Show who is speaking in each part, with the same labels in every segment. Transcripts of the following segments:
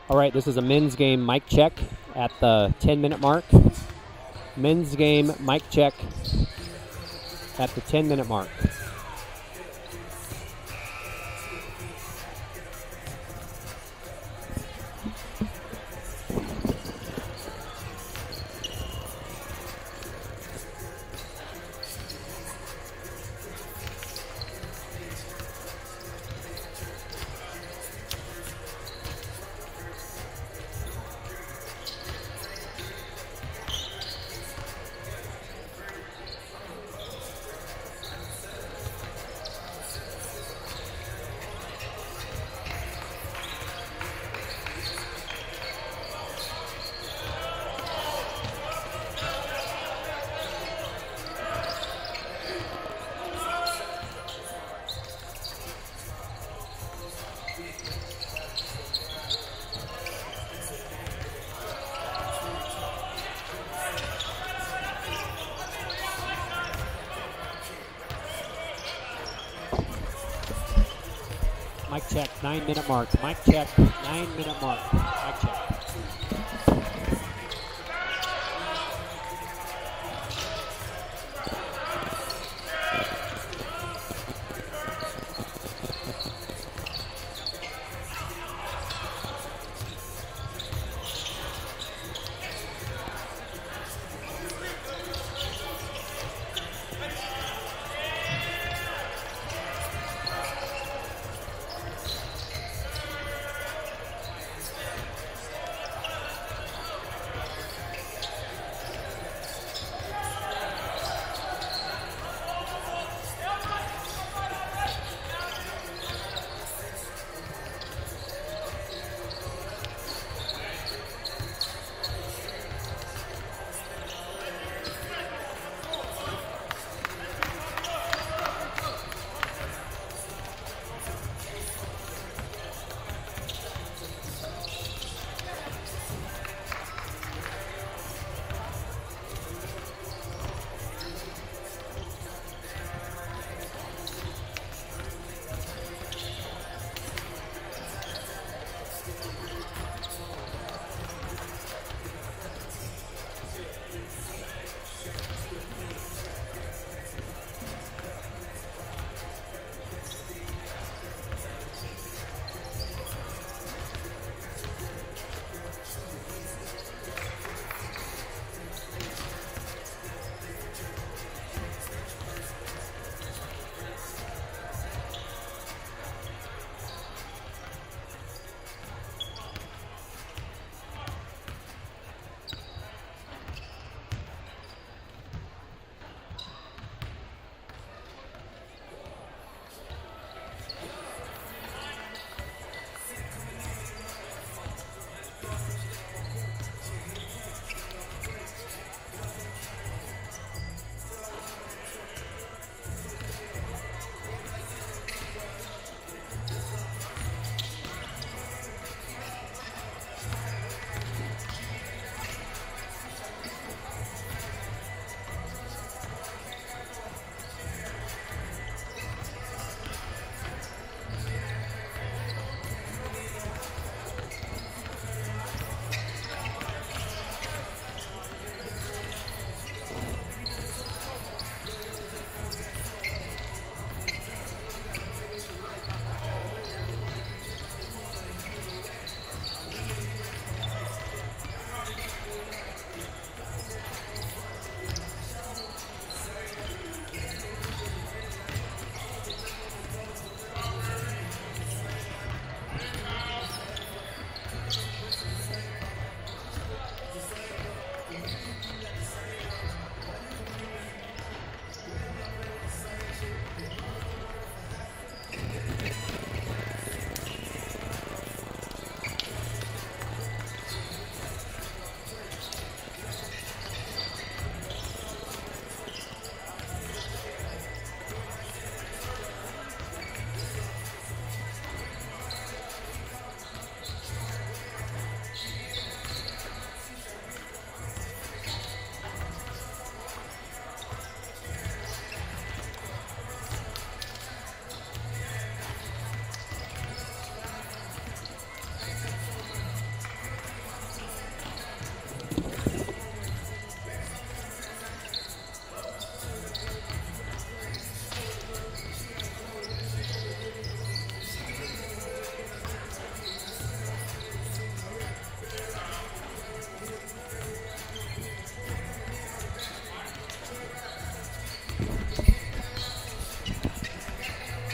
Speaker 1: All right, this is a men's game mic check at the 10-minute mark. Men's game mic check at the 10-minute mark. Mic check, 9-minute mark. Mic check, 9-minute mark. Mic check.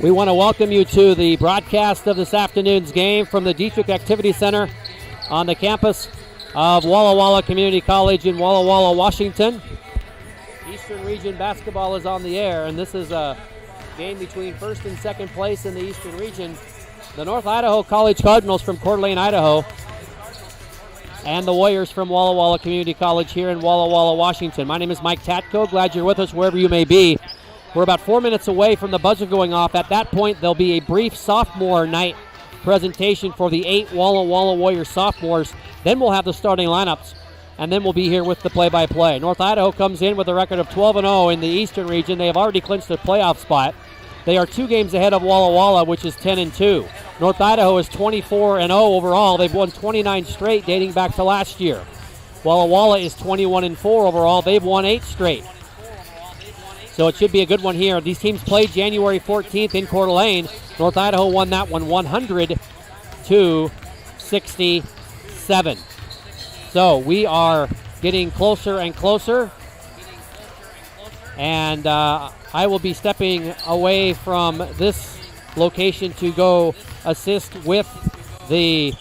Speaker 1: We want to welcome you to the broadcast of this afternoon's game from the Dietrich Activity Center on the campus of Walla Walla Community College in Walla Walla, Washington. Eastern Region basketball is on the air, and this is a game between first and second place in the Eastern Region. The North Idaho College Cardinals from Coeur d'Alene, Idaho, and the Warriors from Walla Walla Community College here in Walla Walla, Washington. My name is Mike Tatko. Glad you're with us wherever you may be. We're about 4 minutes away from the buzzer going off. At that point, there'll be a brief sophomore night presentation for the 8 Walla Walla Warriors sophomores. Then we'll have the starting lineups, and then we'll be here with the play-by-play. North Idaho comes in with a record of 12-0 in the Eastern Region. They have already clinched a playoff spot. They are 2 games ahead of Walla Walla, which is 10-2. North Idaho is 24-0 overall. They've won 29 straight dating back to last year. Walla Walla is 21-4 overall. They've won 8 straight. So it should be a good one here. These teams played January 14th in Coeur d'Alene. North Idaho won that one 100-67. So we are getting closer and closer. And I will be stepping away from this location to go assist with the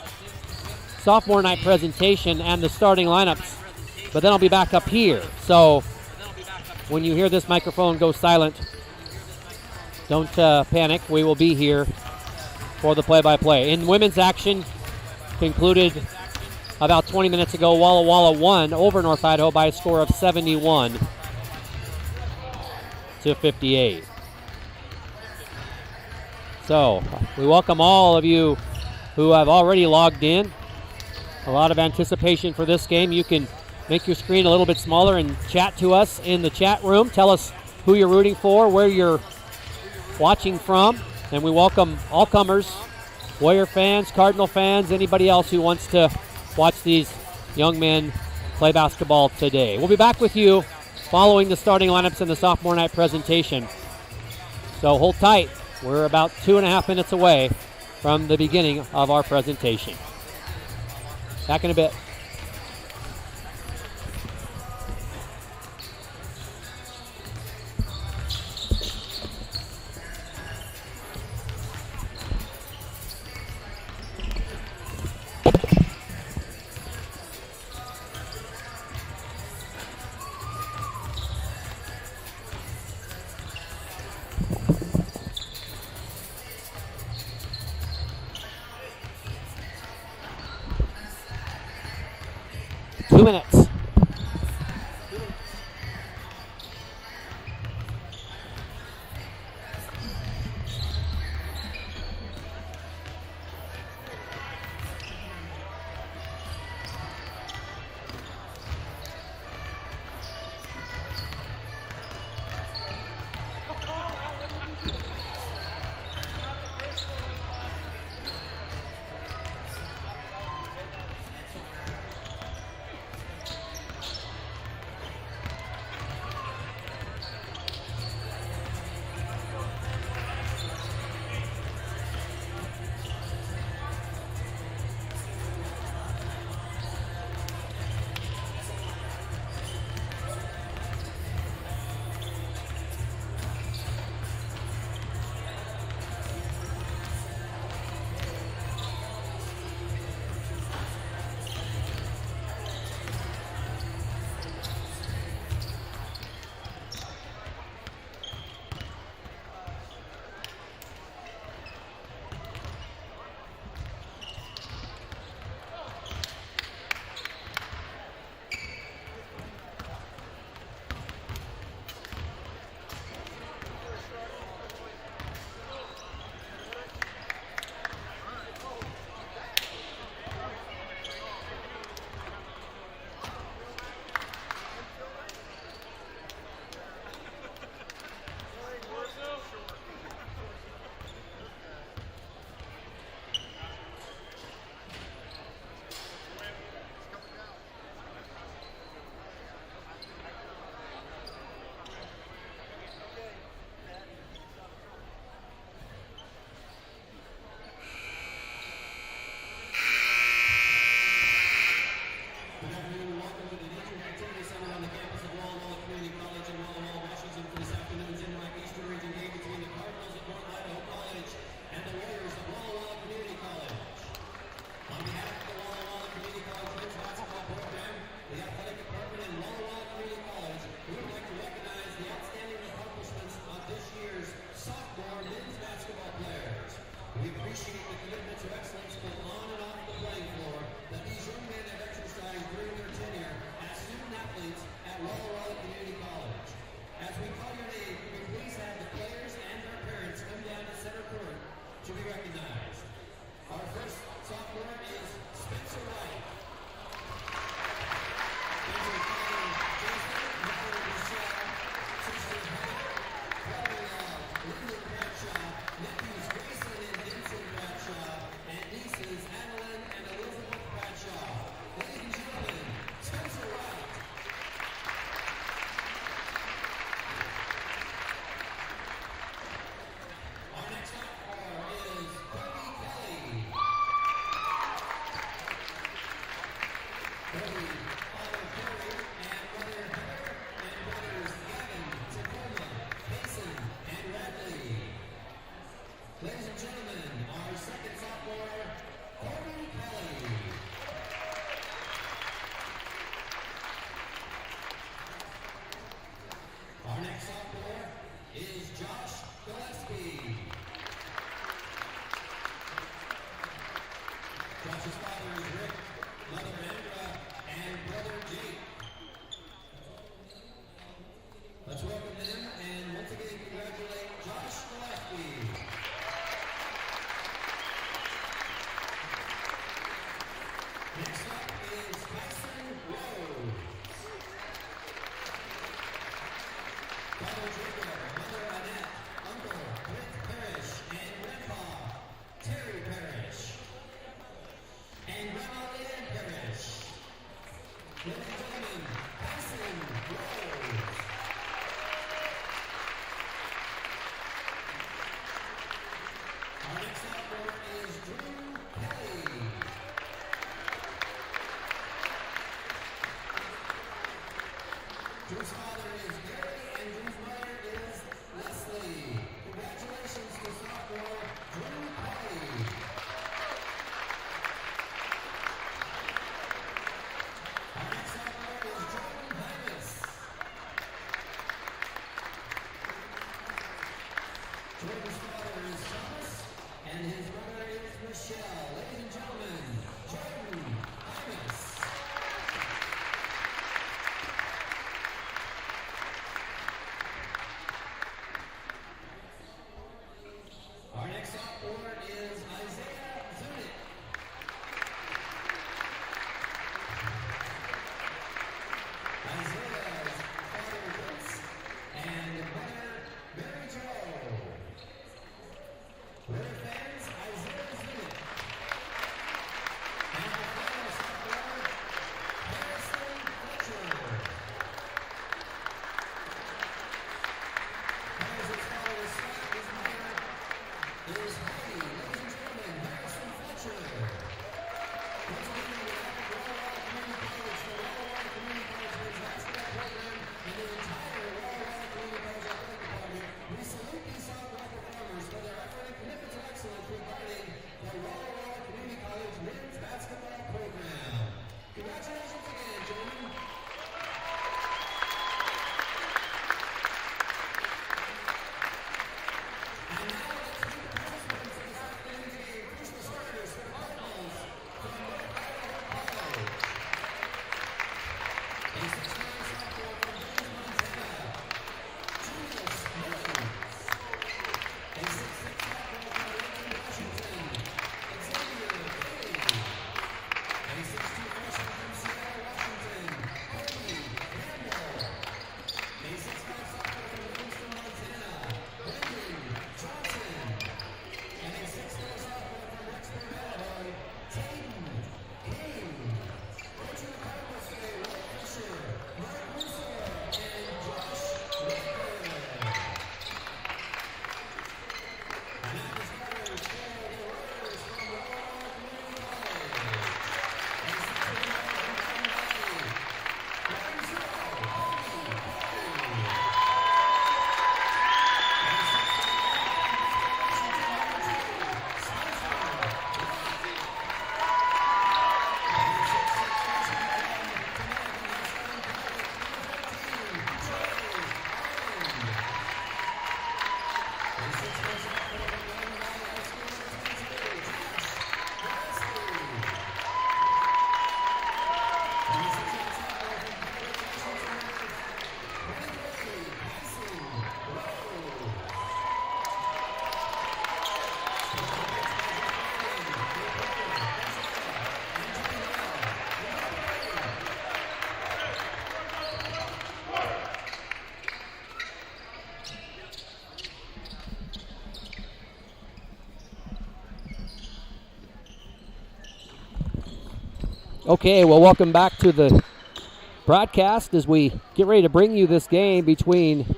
Speaker 1: sophomore night presentation and the starting lineups. But then I'll be back up here. So when you hear this microphone go silent, don't panic. We will be here for the play-by-play. In women's action, concluded about 20 minutes ago, Walla Walla won over North Idaho by a score of 71-58. So we welcome all of you who have already logged in. A lot of anticipation for this game. You can make your screen a little bit smaller and chat to us in the chat room. Tell us who you're rooting for, where you're watching from, and we welcome all comers, Warrior fans, Cardinal fans, anybody else who wants to watch these young men play basketball today. We'll be back with you following the starting lineups and the sophomore night presentation. So hold tight. We're about 2.5 minutes away from the beginning of our presentation. Back in a bit. Minutes.
Speaker 2: We appreciate the commitment to excellence both on and off the playing floor that these young men have exercised during their tenure as student athletes at Walla Walla Community College. As we call your name, we please have the players and their parents come down to center court to be recognized. Our first sophomore is Spencer Wright. Spencer's father, Jason, mother, Michelle, sister, Heather, brother-in-law, Lyndon Bradshaw, nephews, Grayson and Vincent Bradshaw, and nieces, Adeline and Elizabeth Bradshaw. Ladies and gentlemen, Spencer Wright. Our next sophomore is Kobe Kelly. Kobe, father Corey, and mother Heather, and brothers Gavin, Tacoma, Mason, and Radley. Ladies and gentlemen, our second sophomore, Kobe Kelly. Our next sophomore is Josh Gillespie. Josh's father is Rick, mother Andra, and brother Jake. Let's welcome them and once again congratulate Josh Gillespie. Next up is Tyson Rose. Father Jacob, mother Annette, uncle Rick Parrish, and grandpa Terry Parrish. And grandma Leanne Parrish. Ladies and gentlemen, Tyson Rose. Our next sophomore is Drew Kelly. Drew's father is Gary and Drew's mother is Leslie. Congratulations to sophomore Drew Kelly. Our next sophomore is Jordan Hymas. Jordan's father is Thomas and his mother is Michelle. Ladies and gentlemen, Jordan Hymas. Our next sophomore is Isaiah Zunick. Isaiah's father Vince and mother Mary Jo. We're fans, Isaiah Zunick.
Speaker 1: Okay, well, welcome back to the broadcast as we get ready to bring you this game between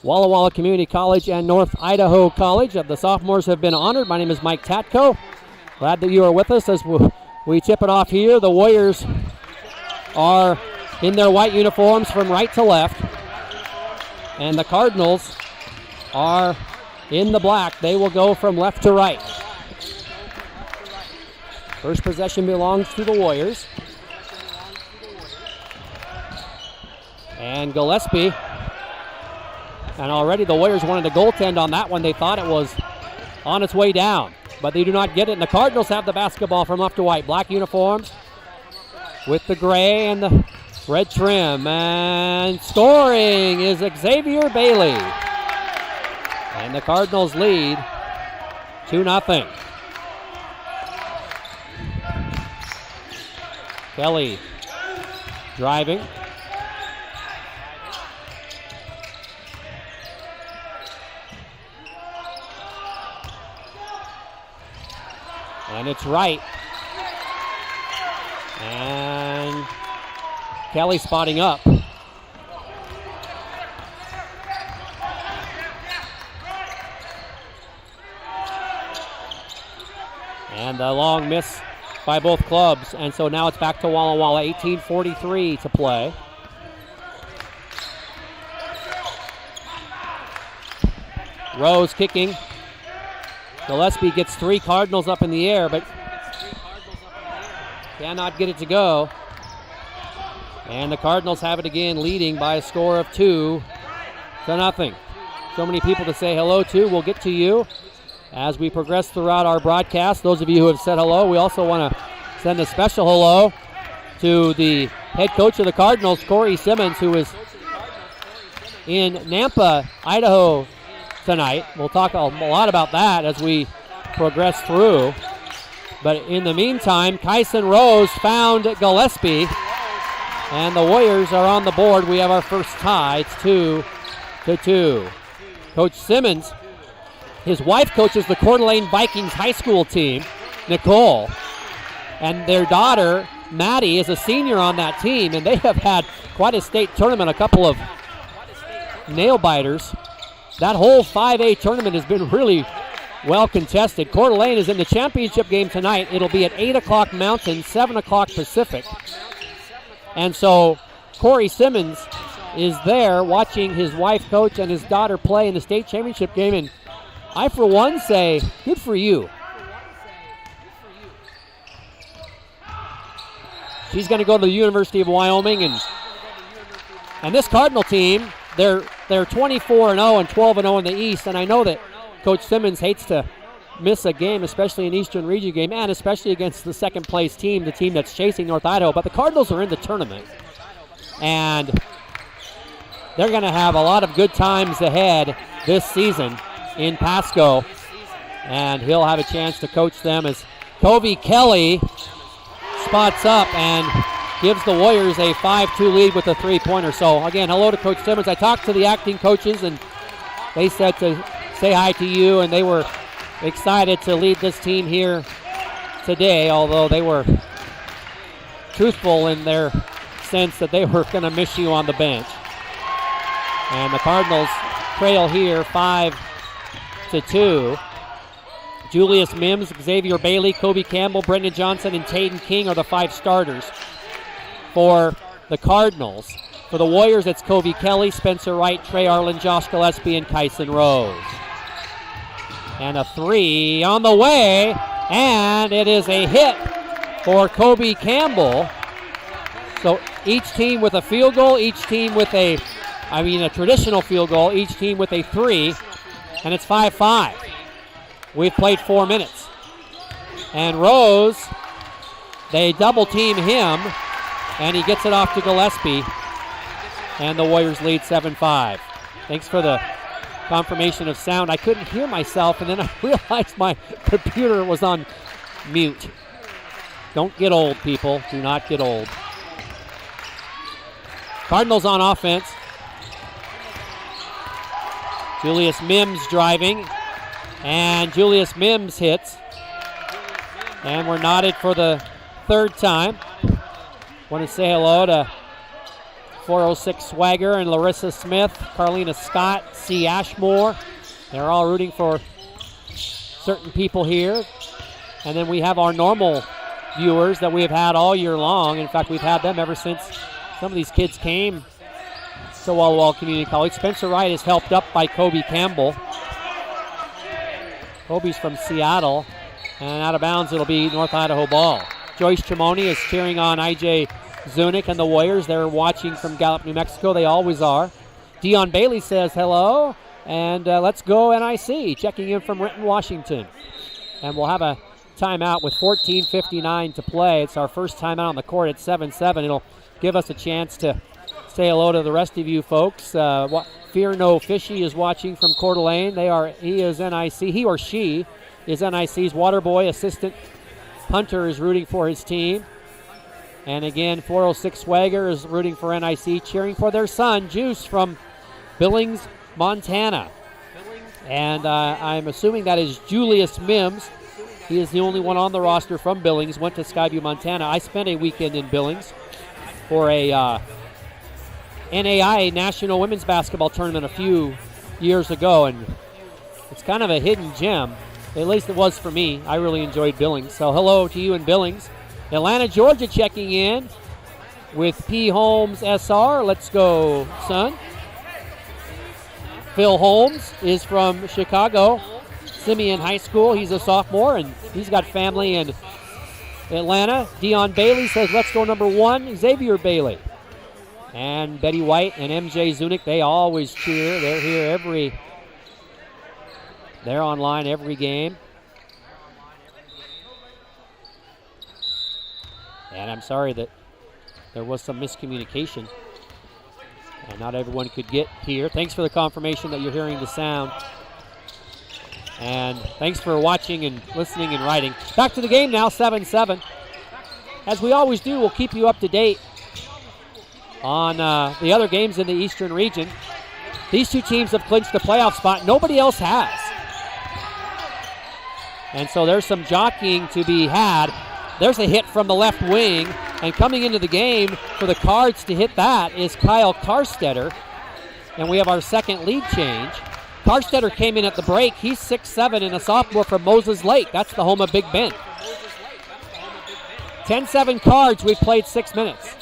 Speaker 1: Walla Walla Community College and North Idaho College. The sophomores have been honored. My name is Mike Tatko. Glad that you are with us as we tip it off here. The Warriors are in their white uniforms from right to left, and the Cardinals are in the black. They will go from left to right. First possession belongs to the Warriors. And Gillespie. And already the Warriors wanted to goaltend on that one. They thought it was on its way down, but they do not get it. And the Cardinals have the basketball from left to white. Black uniforms with the gray and the red trim. And scoring is Xavier Bailey. And the Cardinals lead 2-0. Kelly driving. And it's right. And Kelly spotting up. And the long miss by both clubs, and so now it's back to Walla Walla. 18:43 to play. Rose kicking. Gillespie gets 3 Cardinals up in the air, but cannot get it to go. And the Cardinals have it again, leading by a score of 2-0. So many people to say hello to. We'll get to you as we progress throughout our broadcast. Those of you who have said hello, we also want to send a special hello to the head coach of the Cardinals, Corey Simmons, who is in Nampa, Idaho tonight. We'll talk a lot about that as we progress through. But in the meantime, Kyson Rose found Gillespie, and the Warriors are on the board. We have our first tie. It's 2-2. Coach Simmons, his wife coaches the Coeur d'Alene Vikings high school team, Nicole, and their daughter, Maddie, is a senior on that team, and they have had quite a state tournament, a couple of nail biters. That whole 5A tournament has been really well contested. Coeur d'Alene is in the championship game tonight. It'll be at 8 o'clock Mountain, 7 o'clock Pacific. And so Corey Simmons is there watching his wife coach and his daughter play in the state championship game, and I, for one, say, good for you. She's going to go to the University of Wyoming, and this Cardinal team, they're 24-0 and 12-0 in the East, and I know that Coach Simmons hates to miss a game, especially an Eastern Region game, and especially against the second-place team, the team that's chasing North Idaho. But the Cardinals are in the tournament, and they're going to have a lot of good times ahead this season in Pasco, and he'll have a chance to coach them as Covey Kelly spots up and gives the Warriors a 5-2 lead with a 3-pointer. So again, hello to Coach Simmons. I talked to the acting coaches, and they said to say hi to you, and they were excited to lead this team here today, although they were truthful in their sense that they were going to miss you on the bench. And the Cardinals trail here 5-2. Julius Mims, Xavier Bailey, Kobe Campbell, Brendan Johnson, and Tayden King are the 5 starters for the Cardinals. For the Warriors, it's Covey Kelly, Spencer Wright, Trey Arlen, Josh Gillespie, and Kyson Rose. And a 3 on the way, and it is a hit for Kobe Campbell. So each team with a field goal, each team with a traditional field goal, each team with a 3, and it's 5-5. We've played 4 minutes. And Rose, they double team him, and he gets it off to Gillespie, and the Warriors lead 7-5. Thanks for the confirmation of sound. I couldn't hear myself, and then I realized my computer was on mute. Don't get old, people. Do not get old. Cardinals on offense. Julius Mims driving, and Julius Mims hits. And we're nodded for the third time. Want to say hello to 406 Swagger and Larissa Smith, Carlina Scott, C. Ashmore. They're all rooting for certain people here. And then we have our normal viewers that we have had all year long. In fact, we've had them ever since some of these kids came to Walla Walla Community College. Spencer Wright is helped up by Kobe Campbell. Kobe's from Seattle, and out of bounds it'll be North Idaho ball. Joyce Chimoni is cheering on IJ Zunick and the Warriors. They're watching from Gallup, New Mexico. They always are. Dion Bailey says hello, and let's go NIC, checking in from Renton, Washington. And we'll have a timeout with 14:59 to play. It's our first timeout on the court at 7-7. It'll give us a chance to say hello to the rest of you folks. Fear No Fishy is watching from Coeur d'Alene. He is NIC. He or she is NIC's water boy. Assistant Hunter is rooting for his team. And again, 406 Swagger is rooting for NIC, cheering for their son, Juice, from Billings, Montana. And I'm assuming that is Julius Mims. He is the only one on the roster from Billings, went to Skyview, Montana. I spent a weekend in Billings for a NAI National Women's Basketball Tournament a few years ago, and it's kind of a hidden gem. At least it was for me. I really enjoyed Billings. So hello to you in Billings. Atlanta, Georgia checking in with P. Holmes SR. Let's go, son. Phil Holmes is from Chicago, Simeon High School. He's a sophomore, and he's got family in Atlanta. Dion Bailey says, let's go number 1, Xavier Bailey. And Betty White and MJ Zunick, they always cheer. They're here they're online every game. And I'm sorry that there was some miscommunication and not everyone could get here. Thanks for the confirmation that you're hearing the sound. And thanks for watching and listening and writing. Back to the game now, 7-7. As we always do, we'll keep you up to date on the other games in the Eastern region. These two teams have clinched the playoff spot. Nobody else has. And so there's some jockeying to be had. There's a hit from the left wing. And coming into the game for the Cards to hit that is Kyle Karstetter. And we have our second lead change. Karstetter came in at the break. He's 6'7" and a sophomore from Moses Lake. That's the home of Big Bend. 10-7 Cards. We've played 6 minutes.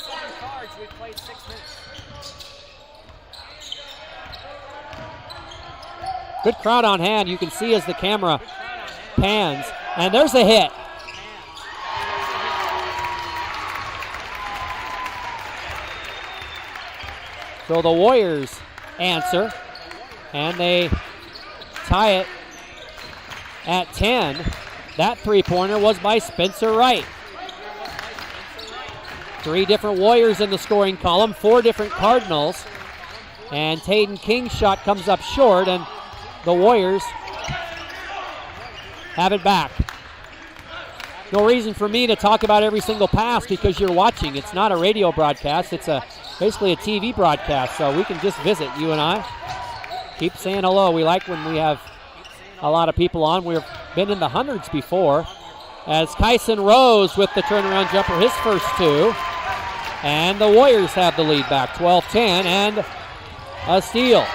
Speaker 1: Good crowd on hand. You can see as the camera pans. And there's a hit. So the Warriors answer. And they tie it at 10. That three-pointer was by Spencer Wright. 3 different Warriors in the scoring column, 4 different Cardinals. And Tayden King's shot comes up short, and the Warriors have it back. No reason for me to talk about every single pass because you're watching. It's not a radio broadcast. It's basically a TV broadcast, so we can just visit, you and I. Keep saying hello. We like when we have a lot of people on. We've been in the hundreds before. As Kyson Rose with the turnaround jumper, his first 2. And the Warriors have the lead back, 12-10, and a steal.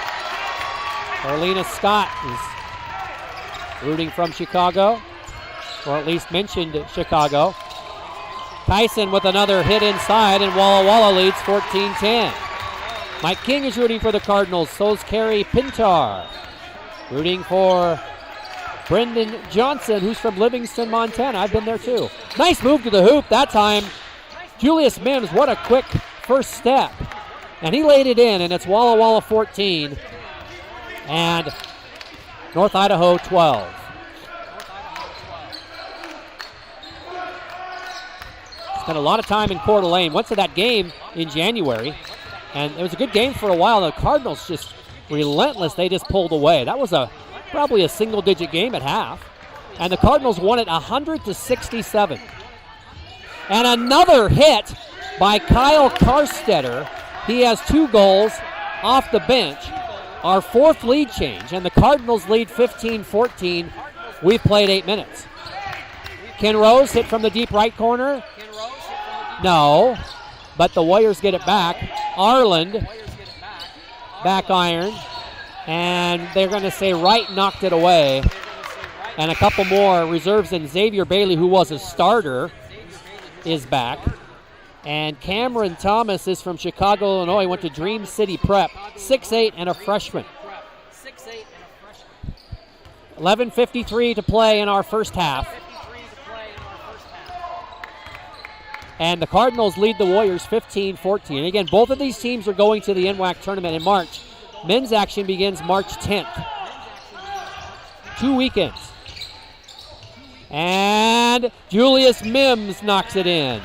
Speaker 1: Carlina Scott is rooting from Chicago, or at least mentioned Chicago. Kyson with another hit inside, and Walla Walla leads 14-10. Mike King is rooting for the Cardinals. So is Kerry Pintar. Rooting for Brendan Johnson, who's from Livingston, Montana. I've been there too. Nice move to the hoop that time. Julius Mims, what a quick first step. And he laid it in, and it's Walla Walla 14 and North Idaho 12. Spent a lot of time in Coeur d'Alene. Went to that game in January. And it was a good game for a while. The Cardinals just relentless. They just pulled away. That was probably a single-digit game at half. And the Cardinals won it 100-67. And another hit by Kyle Karstetter. He has 2 goals off the bench. Our 4th lead change. And the Cardinals lead 15-14. We've played 8 minutes. Ken Rose hit from the deep right corner. No, but the Warriors get it back. Arland, back iron. And they're going to say Wright knocked it away. And a couple more reserves, and Xavier Bailey, who was a starter, is back. And Cameron Thomas is from Chicago, Illinois, went to Dream City Prep, 6'8" and a freshman. 11:53 to play in our first half. And the Cardinals lead the Warriors 15-14. Again, both of these teams are going to the NWAC tournament in March. Men's action begins March 10th. 2 weekends. And Julius Mims knocks it in.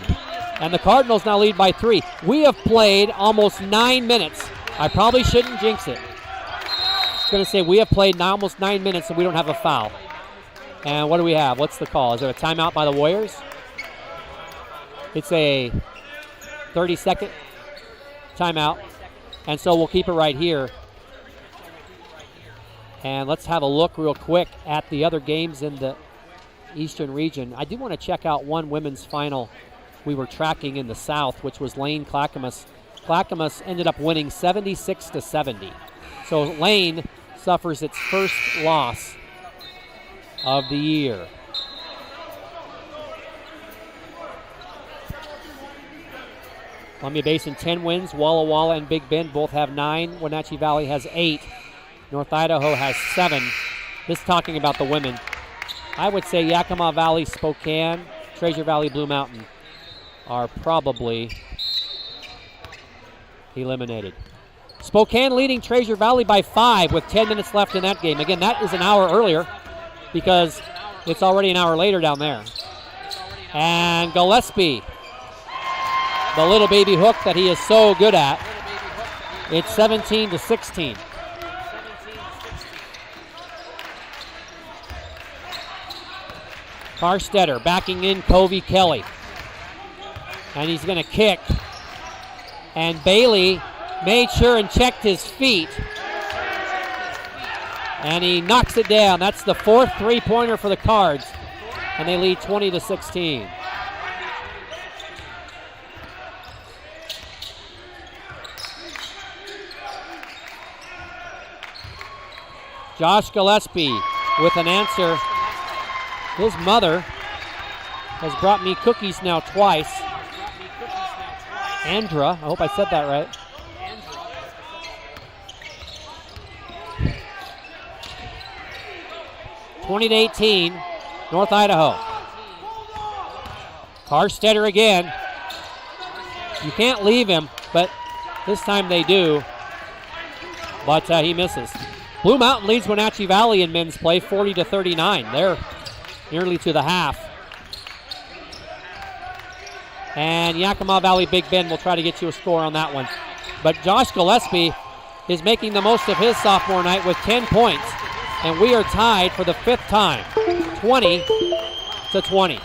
Speaker 1: And the Cardinals now lead by 3. We have played almost 9 minutes. I probably shouldn't jinx it. I was going to say we have played now almost 9 minutes and we don't have a foul. And what do we have? What's the call? Is there a timeout by the Warriors? It's a 30-second timeout. And so we'll keep it right here. And let's have a look real quick at the other games in the Eastern region. I do want to check out one women's final we were tracking in the South, which was Lane Clackamas. Clackamas ended up winning 76-70. So Lane suffers its first loss of the year. Columbia Basin 10 wins. Walla Walla and Big Bend both have 9. Wenatchee Valley has 8. North Idaho has 7. This talking about the women. I would say Yakima Valley, Spokane, Treasure Valley, Blue Mountain are probably eliminated. Spokane leading Treasure Valley by 5 with 10 minutes left in that game. Again, that is an hour earlier because it's already an hour later down there. And Gillespie, the little baby hook that he is so good at. It's 17-16. Carstetter backing in Covey Kelly. And he's going to kick. And Bailey made sure and checked his feet. And he knocks it down. That's the 4th three-pointer for the Cards. And they lead 20-16. Josh Gillespie with an answer. His mother has brought me cookies now twice. Andra, I hope I said that right. 20-18, North Idaho. Carstetter again. You can't leave him, but this time they do. But he misses. Blue Mountain leads Wenatchee Valley in men's play 40-39. They're nearly to the half. And Yakima Valley Big Bend will try to get you a score on that one. But Josh Gillespie is making the most of his sophomore night with 10 points. And we are tied for the 5th time, 20-20.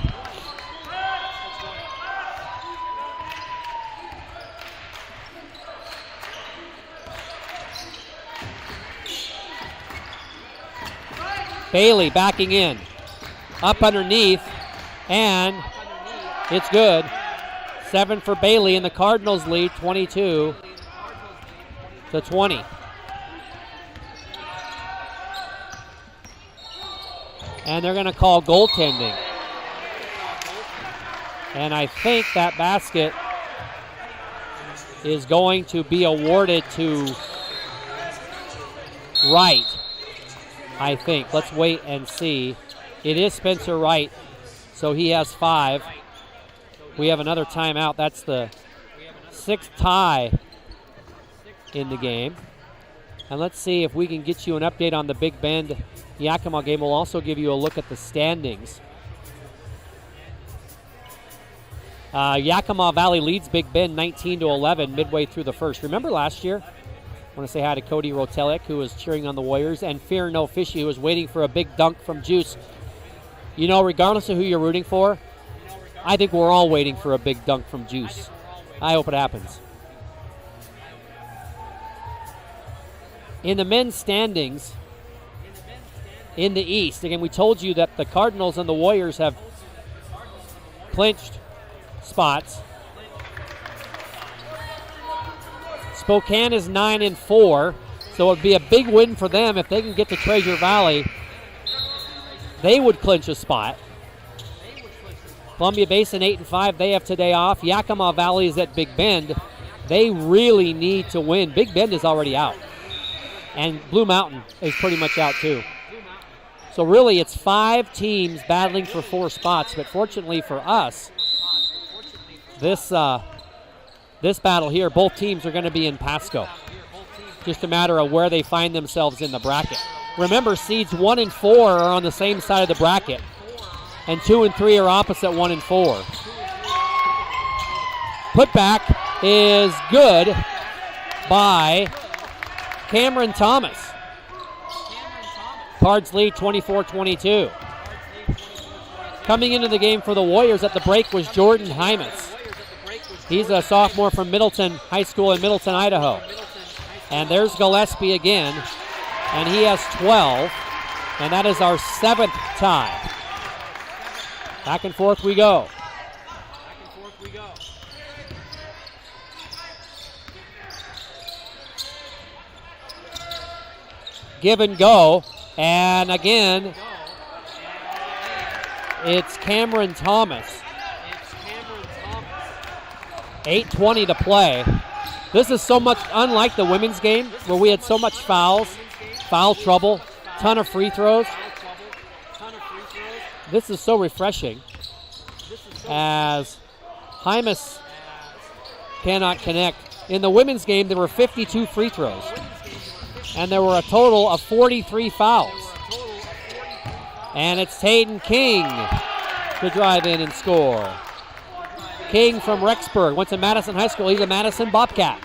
Speaker 1: Bailey backing in. Up underneath, and it's good. 7 for Bailey, and the Cardinals lead 22-20. And they're going to call goaltending. And I think that basket is going to be awarded to Wright, I think. Let's wait and see. It is Spencer Wright, so he has 5. We have another timeout. That's the 6th tie in the game. And let's see if we can get you an update on the Big Bend Yakima game. We'll also give you a look at the standings. Yakima Valley leads Big Bend 19-11 midway through the first. Remember last year? I want to say hi to Cody Rotelek, who was cheering on the Warriors, and Fear No Fishy, who was waiting for a big dunk from Juice. You know, regardless of who you're rooting for, I think we're all waiting for a big dunk from Juice. I hope it happens. In the men's standings, in the East, again, we told you that the Cardinals and the Warriors have clinched spots. Spokane is 9-4, so it would be a big win for them if they can get to Treasure Valley. They would clinch a spot. Columbia Basin 8-5, they have today off. Yakima Valley is at Big Bend. They really need to win. Big Bend is already out. And Blue Mountain is pretty much out too. So really it's 5 teams battling for 4 spots, but fortunately for us, this battle here, both teams are going to be in Pasco. Just a matter of where they find themselves in the bracket. Remember, seeds 1 and 4 are on the same side of the bracket, and 2 and 3 are opposite 1 and 4. Putback is good by Cameron Thomas. Cards lead 24-22. Coming into the game for the Warriors at the break was Jordan Hymas. He's a sophomore from Middleton High School in Middleton, Idaho. And there's Gillespie again, and he has 12, and that is our 7th tie. Back and forth we go. Give and go, and again, it's Cameron Thomas. 8:20 to play. This is so much unlike the women's game where we had so much foul trouble, ton of free throws. This is so refreshing as Hymas cannot connect. In the women's game, there were 52 free throws, and there were a total of 43 fouls. And it's Hayden King to drive in and score. King from Rexburg, went to Madison High School. He's a Madison Bobcat.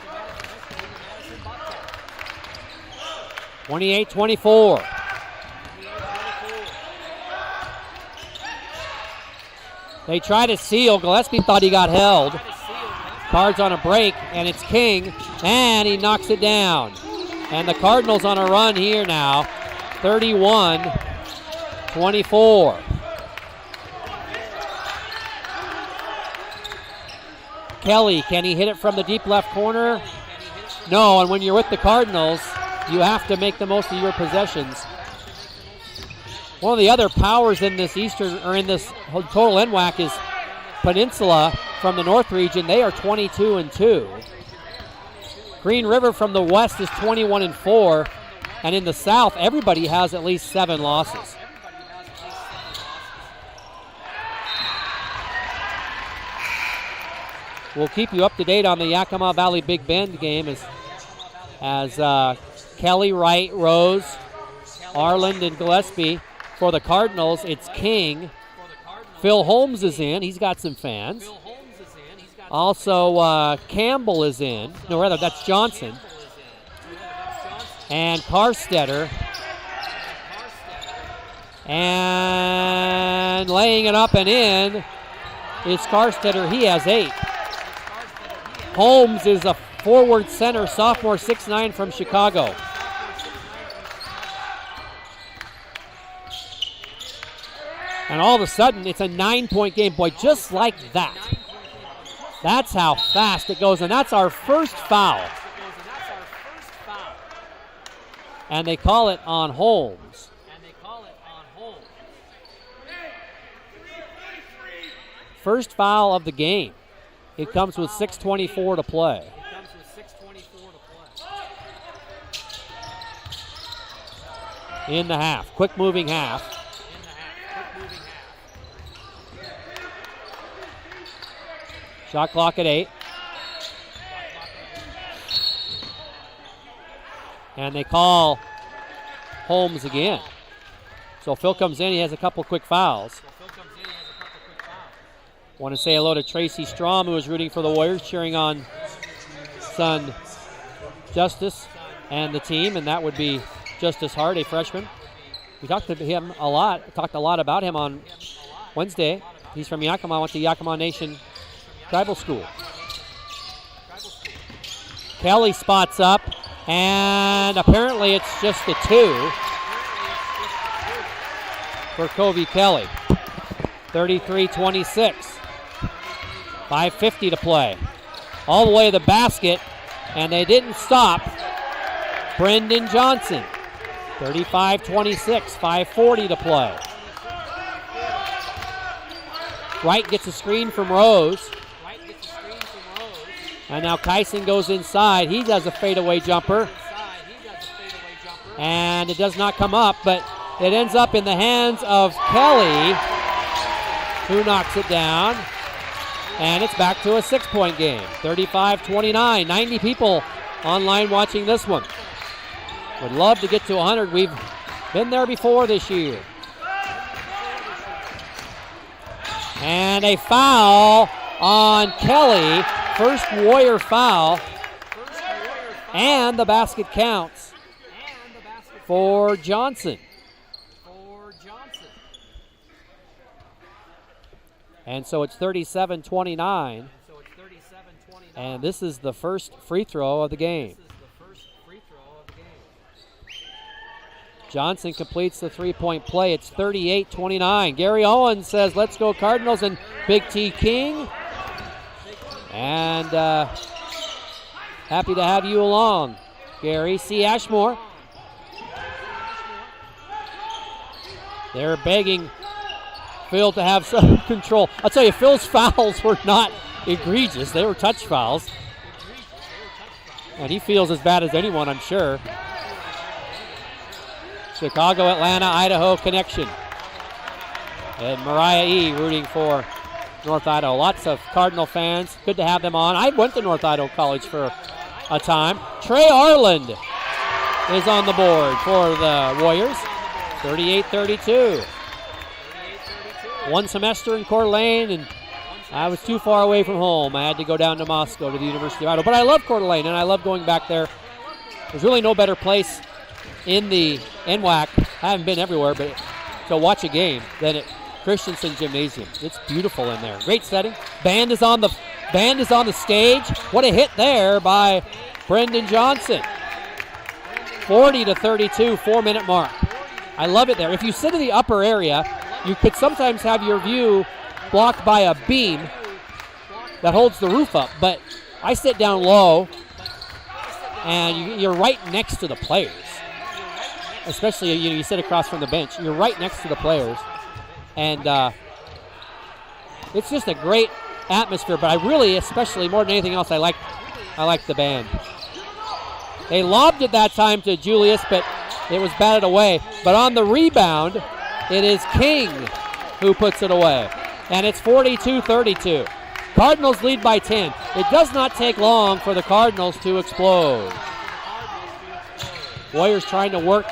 Speaker 1: 28-24. They try to seal. Gillespie thought he got held. Cards on a break, and it's King, and he knocks it down. And the Cardinals on a run here now, 31-24. Kelly, can he hit it from the deep left corner? No, and when you're with the Cardinals, you have to make the most of your possessions. One of the other powers in this in this total NWAC is Peninsula from the North region. They are 22-2. Green River from the West is 21-4, and in the South, everybody has at least 7 losses. We'll keep you up to date on the Yakima Valley Big Bend game as Kelly, Wright, Rose, Arland, and Gillespie. For the Cardinals, it's King. Phil Holmes is in. He's got some fans. Also, Campbell is in. No, rather, that's Johnson. And Karstetter. And laying it up and in is Karstetter. He has 8. Holmes is a forward center, sophomore, 6'9" from Chicago. And all of a sudden, it's a 9-point game. Boy, just like that. That's how fast it goes, and that's our first foul. And they call it on Holmes. First foul of the game. It comes with 6:24 to play. In the half. Quick moving half. Shot clock at 8. And they call Holmes again. So Phil comes in, he has a couple quick fouls. Want to say hello to Tracy Strom, who is rooting for the Warriors, cheering on son Justice and the team, and that would be Justice Hart, a freshman. We talked to him a lot, talked a lot about him on Wednesday. He's from Yakima, went to Yakima Nation Tribal School. Kelly spots up, and apparently it's just a 2 for Covey Kelly. 33-26. 5:50 to play. All the way to the basket, and they didn't stop. Brendan Johnson, 35-26, 5:40 to play. Wright gets a screen from Rose. And now Kyson goes inside. He does a fadeaway jumper. And it does not come up, but it ends up in the hands of Kelly, who knocks it down. And it's back to a 6-point game. 35-29. 90 people online watching this one. Would love to get to 100. We've been there before this year. And a foul on Kelly. First Warrior foul. And the basket counts for Johnson. And so it's 37-29. And this is the first free throw of the game. Johnson completes the three-point play. It's 38-29. Gary Owens says, let's go Cardinals, and Big T King. And happy to have you along, Gary. C. Ashmore. They're begging Phil to have some control. I'll tell you, Phil's fouls were not egregious. They were touch fouls. And he feels as bad as anyone, I'm sure. Chicago, Atlanta, Idaho connection. And Mariah E. rooting for North Idaho. Lots of Cardinal fans. Good to have them on. I went to North Idaho College for a time. Trey Arland is on the board for the Warriors. 38-32. One semester in Coeur d'Alene, and I was too far away from home. I had to go down to Moscow to the University of Idaho. But I love Coeur d'Alene, and I love going back there. There's really no better place in the NWAC. I haven't been everywhere, but to watch a game than at Christensen Gymnasium. It's beautiful in there. Great setting. Band is on the stage. What a hit there by Brendan Johnson. 40-32, 4-minute mark. I love it there. If you sit in the upper area, you could sometimes have your view blocked by a beam that holds the roof up, but I sit down low, and you're right next to the players. Especially, you sit across from the bench. You're right next to the players. And it's just a great atmosphere, but I really, especially more than anything else, I like the band. They lobbed it that time to Julius, but it was batted away. But on the rebound, it is King who puts it away. And it's 42-32. Cardinals lead by 10. It does not take long for the Cardinals to explode. Warriors trying to work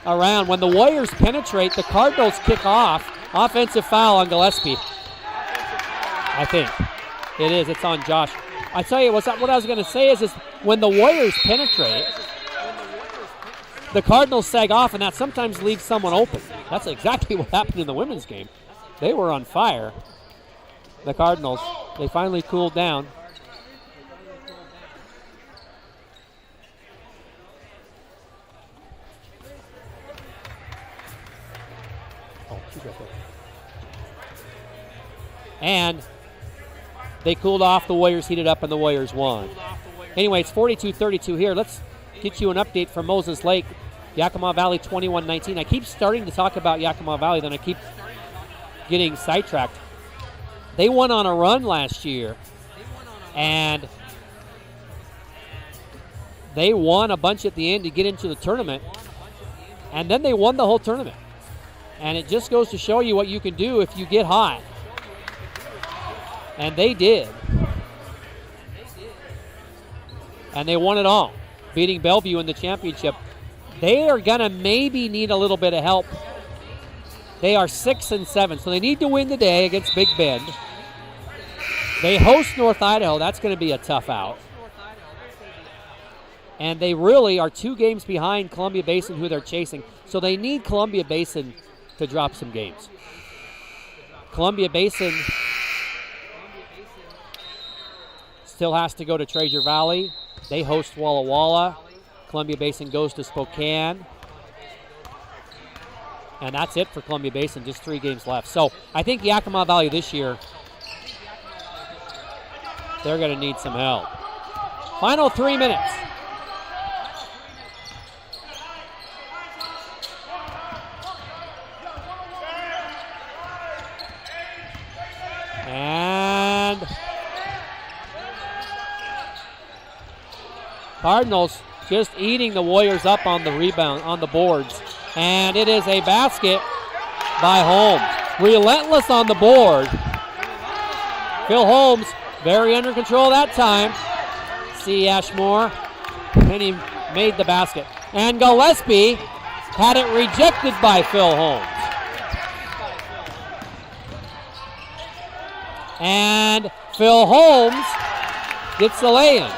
Speaker 1: around. When the Warriors penetrate, the Cardinals kick off. Offensive foul on Gillespie. I think it is. It's on Josh. I tell you what I was going to say is when the Warriors penetrate, the Cardinals sag off, and that sometimes leaves someone open. That's exactly what happened in the women's game. They were on fire. The Cardinals, they finally cooled down. And they cooled off. The Warriors heated up, and the Warriors won. Anyway, it's 42-32 here. Let's get you an update from Moses Lake. Yakima Valley 21-19. I keep starting to talk about Yakima Valley, then I keep getting sidetracked. They went on a run last year, and they won a bunch at the end to get into the tournament, and then they won the whole tournament. And it just goes to show you what you can do if you get hot. And they did. And they won it all, beating Bellevue in the championship. They are going to maybe need a little bit of help. They are 6-7, so they need to win today against Big Bend. They host North Idaho. That's going to be a tough out. And they really are 2 games behind Columbia Basin, who they're chasing. So they need Columbia Basin to drop some games. Columbia Basin still has to go to Treasure Valley. They host Walla Walla. Columbia Basin goes to Spokane. And that's it for Columbia Basin, just 3 games left. So I think Yakima Valley this year they're going to need some help. Final 3 minutes. And Cardinals just eating the Warriors up on the rebound, on the boards. And it is a basket by Holmes. Relentless on the board. Phil Holmes, very under control that time. See Ashmore, and he made the basket. And Gillespie had it rejected by Phil Holmes. And Phil Holmes gets the lay-in.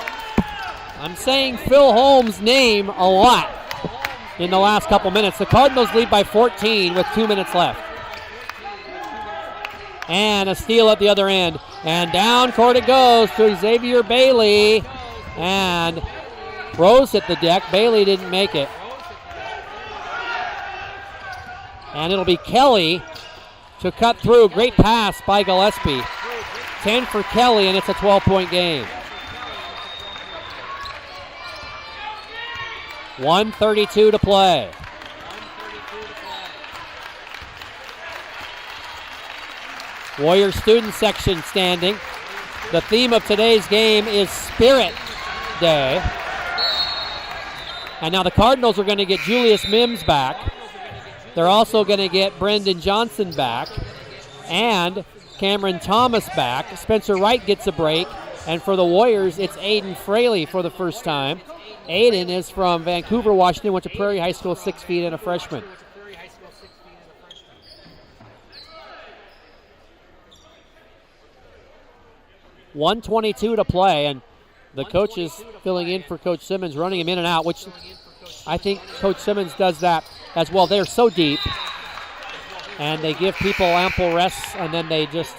Speaker 1: I'm saying Phil Holmes' name a lot in the last couple minutes. The Cardinals lead by 14 with 2 minutes left. And a steal at the other end. And down court it goes to Xavier Bailey. And Rose hit the deck. Bailey didn't make it. And it'll be Kelly to cut through. Great pass by Gillespie. 10 for Kelly, and it's a 12-point game. 1:32 to play. Warrior student section standing. The theme of today's game is Spirit Day. And now the Cardinals are going to get Julius Mims back. They're also going to get Brendan Johnson back and Cameron Thomas back. Spencer Wright gets a break. And for the Warriors, it's Aiden Fraley for the first time. Aiden is from Vancouver, Washington, went to Prairie High School, 6 feet and a freshman. .122 to play, and the coach is filling in for Coach Simmons, running him in and out, which I think Coach Simmons does that as well. They're so deep, and they give people ample rests, and then they just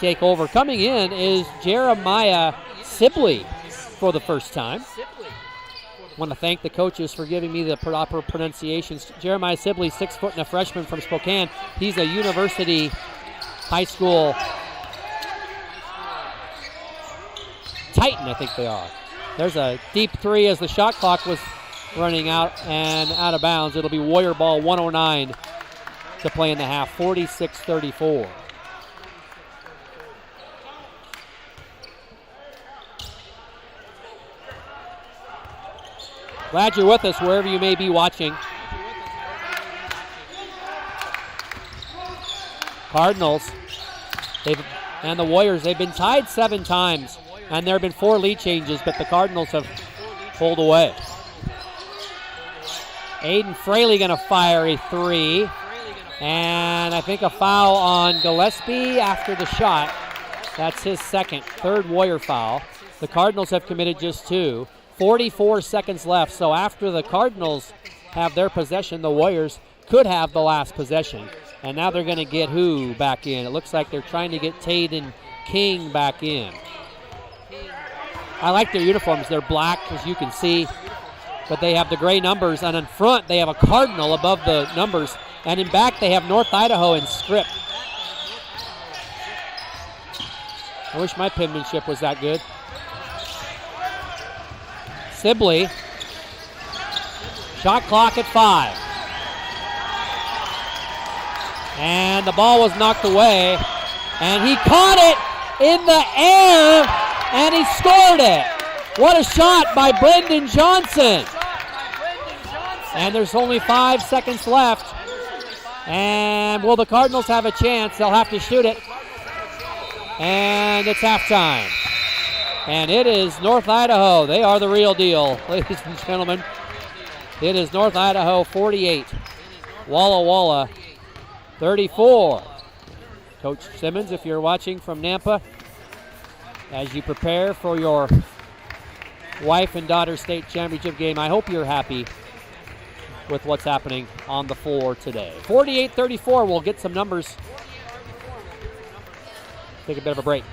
Speaker 1: take over. Coming in is Jeremiah Sibley for the first time. I want to thank the coaches for giving me the proper pronunciations. Jeremiah Sibley, 6 foot and a freshman from Spokane. He's a university high school Titan, I think they are. There's a deep three as the shot clock was running out and out of bounds. It'll be Warrior ball, 1:09 to play in the half, 46-34. Glad you're with us wherever you may be watching. Cardinals and the Warriors, they've been tied 7 times. And there have been 4 lead changes, but the Cardinals have pulled away. Aiden Fraley going to fire a 3. And I think a foul on Gillespie after the shot. That's his second, third Warrior foul. The Cardinals have committed just 2. 44 seconds left, so after the Cardinals have their possession, the Warriors could have the last possession. And now they're going to get who back in? It looks like they're trying to get Taden King back in. I like their uniforms. They're black, as you can see, but they have the gray numbers. And in front, they have a cardinal above the numbers. And in back, they have North Idaho in script. I wish my penmanship was that good. Sibley. Shot clock at 5. And the ball was knocked away. And he caught it in the air. And he scored it. What a shot by Brendan Johnson. And there's only 5 seconds left. And will the Cardinals have a chance? They'll have to shoot it. And it's halftime. And it is North Idaho. They are the real deal, ladies and gentlemen. It is North Idaho 48. Walla Walla 34. Coach Simmons, if you're watching from Nampa, as you prepare for your wife and daughter state championship game, I hope you're happy with what's happening on the floor today. 48-34, we'll get some numbers. Take a bit of a break.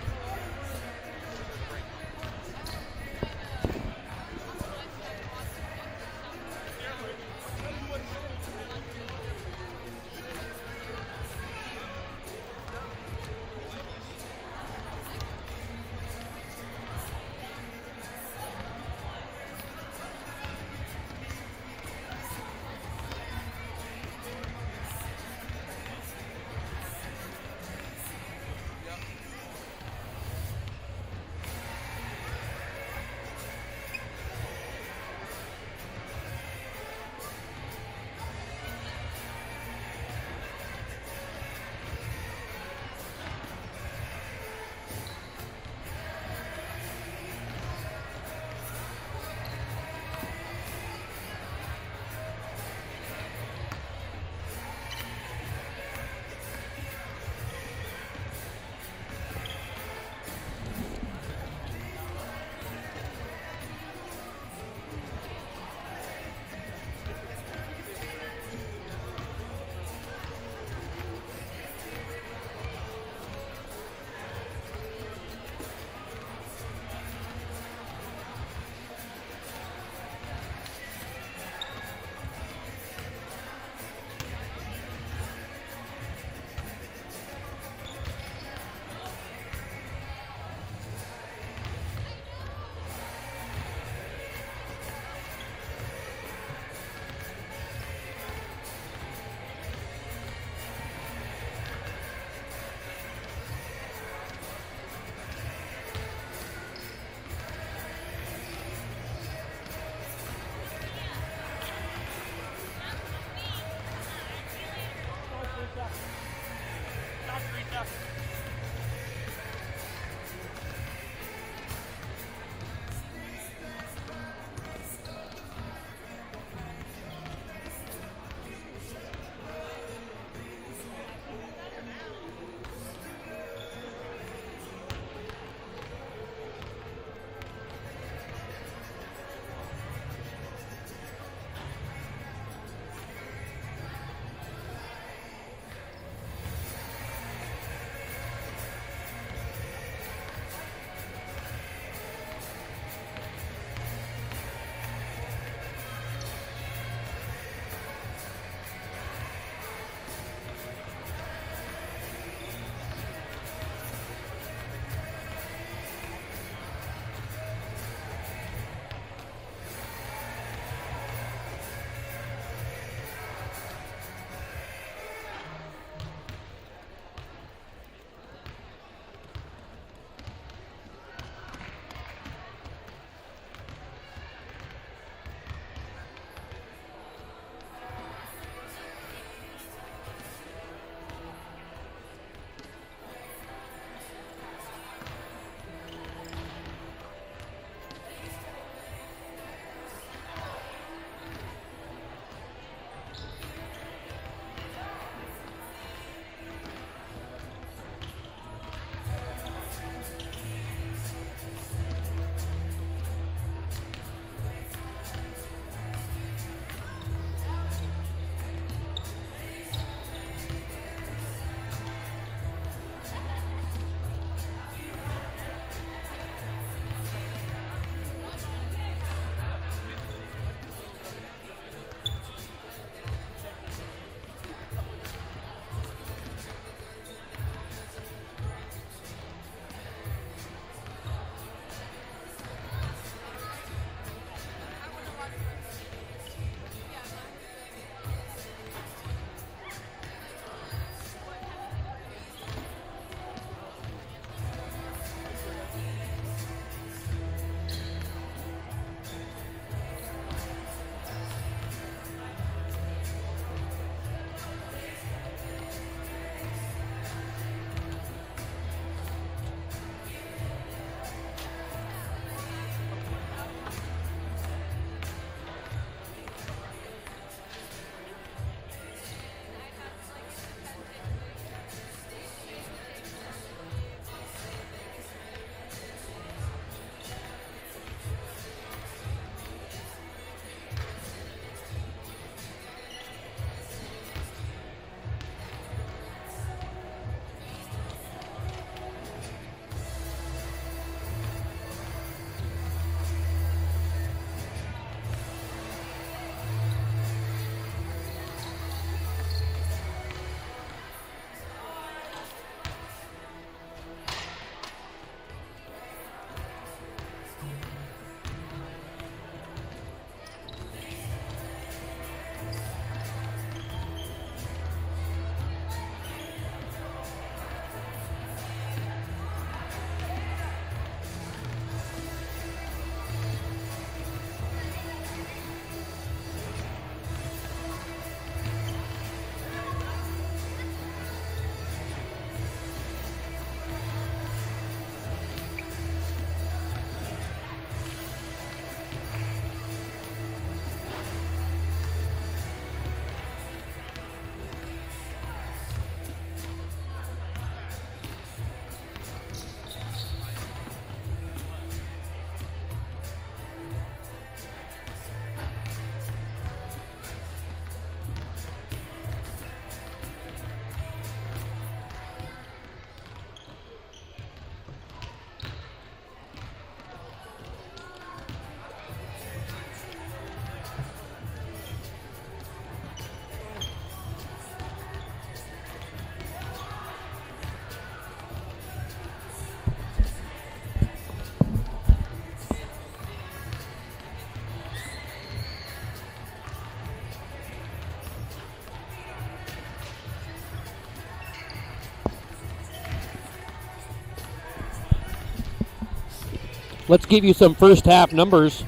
Speaker 1: Let's give you some first half numbers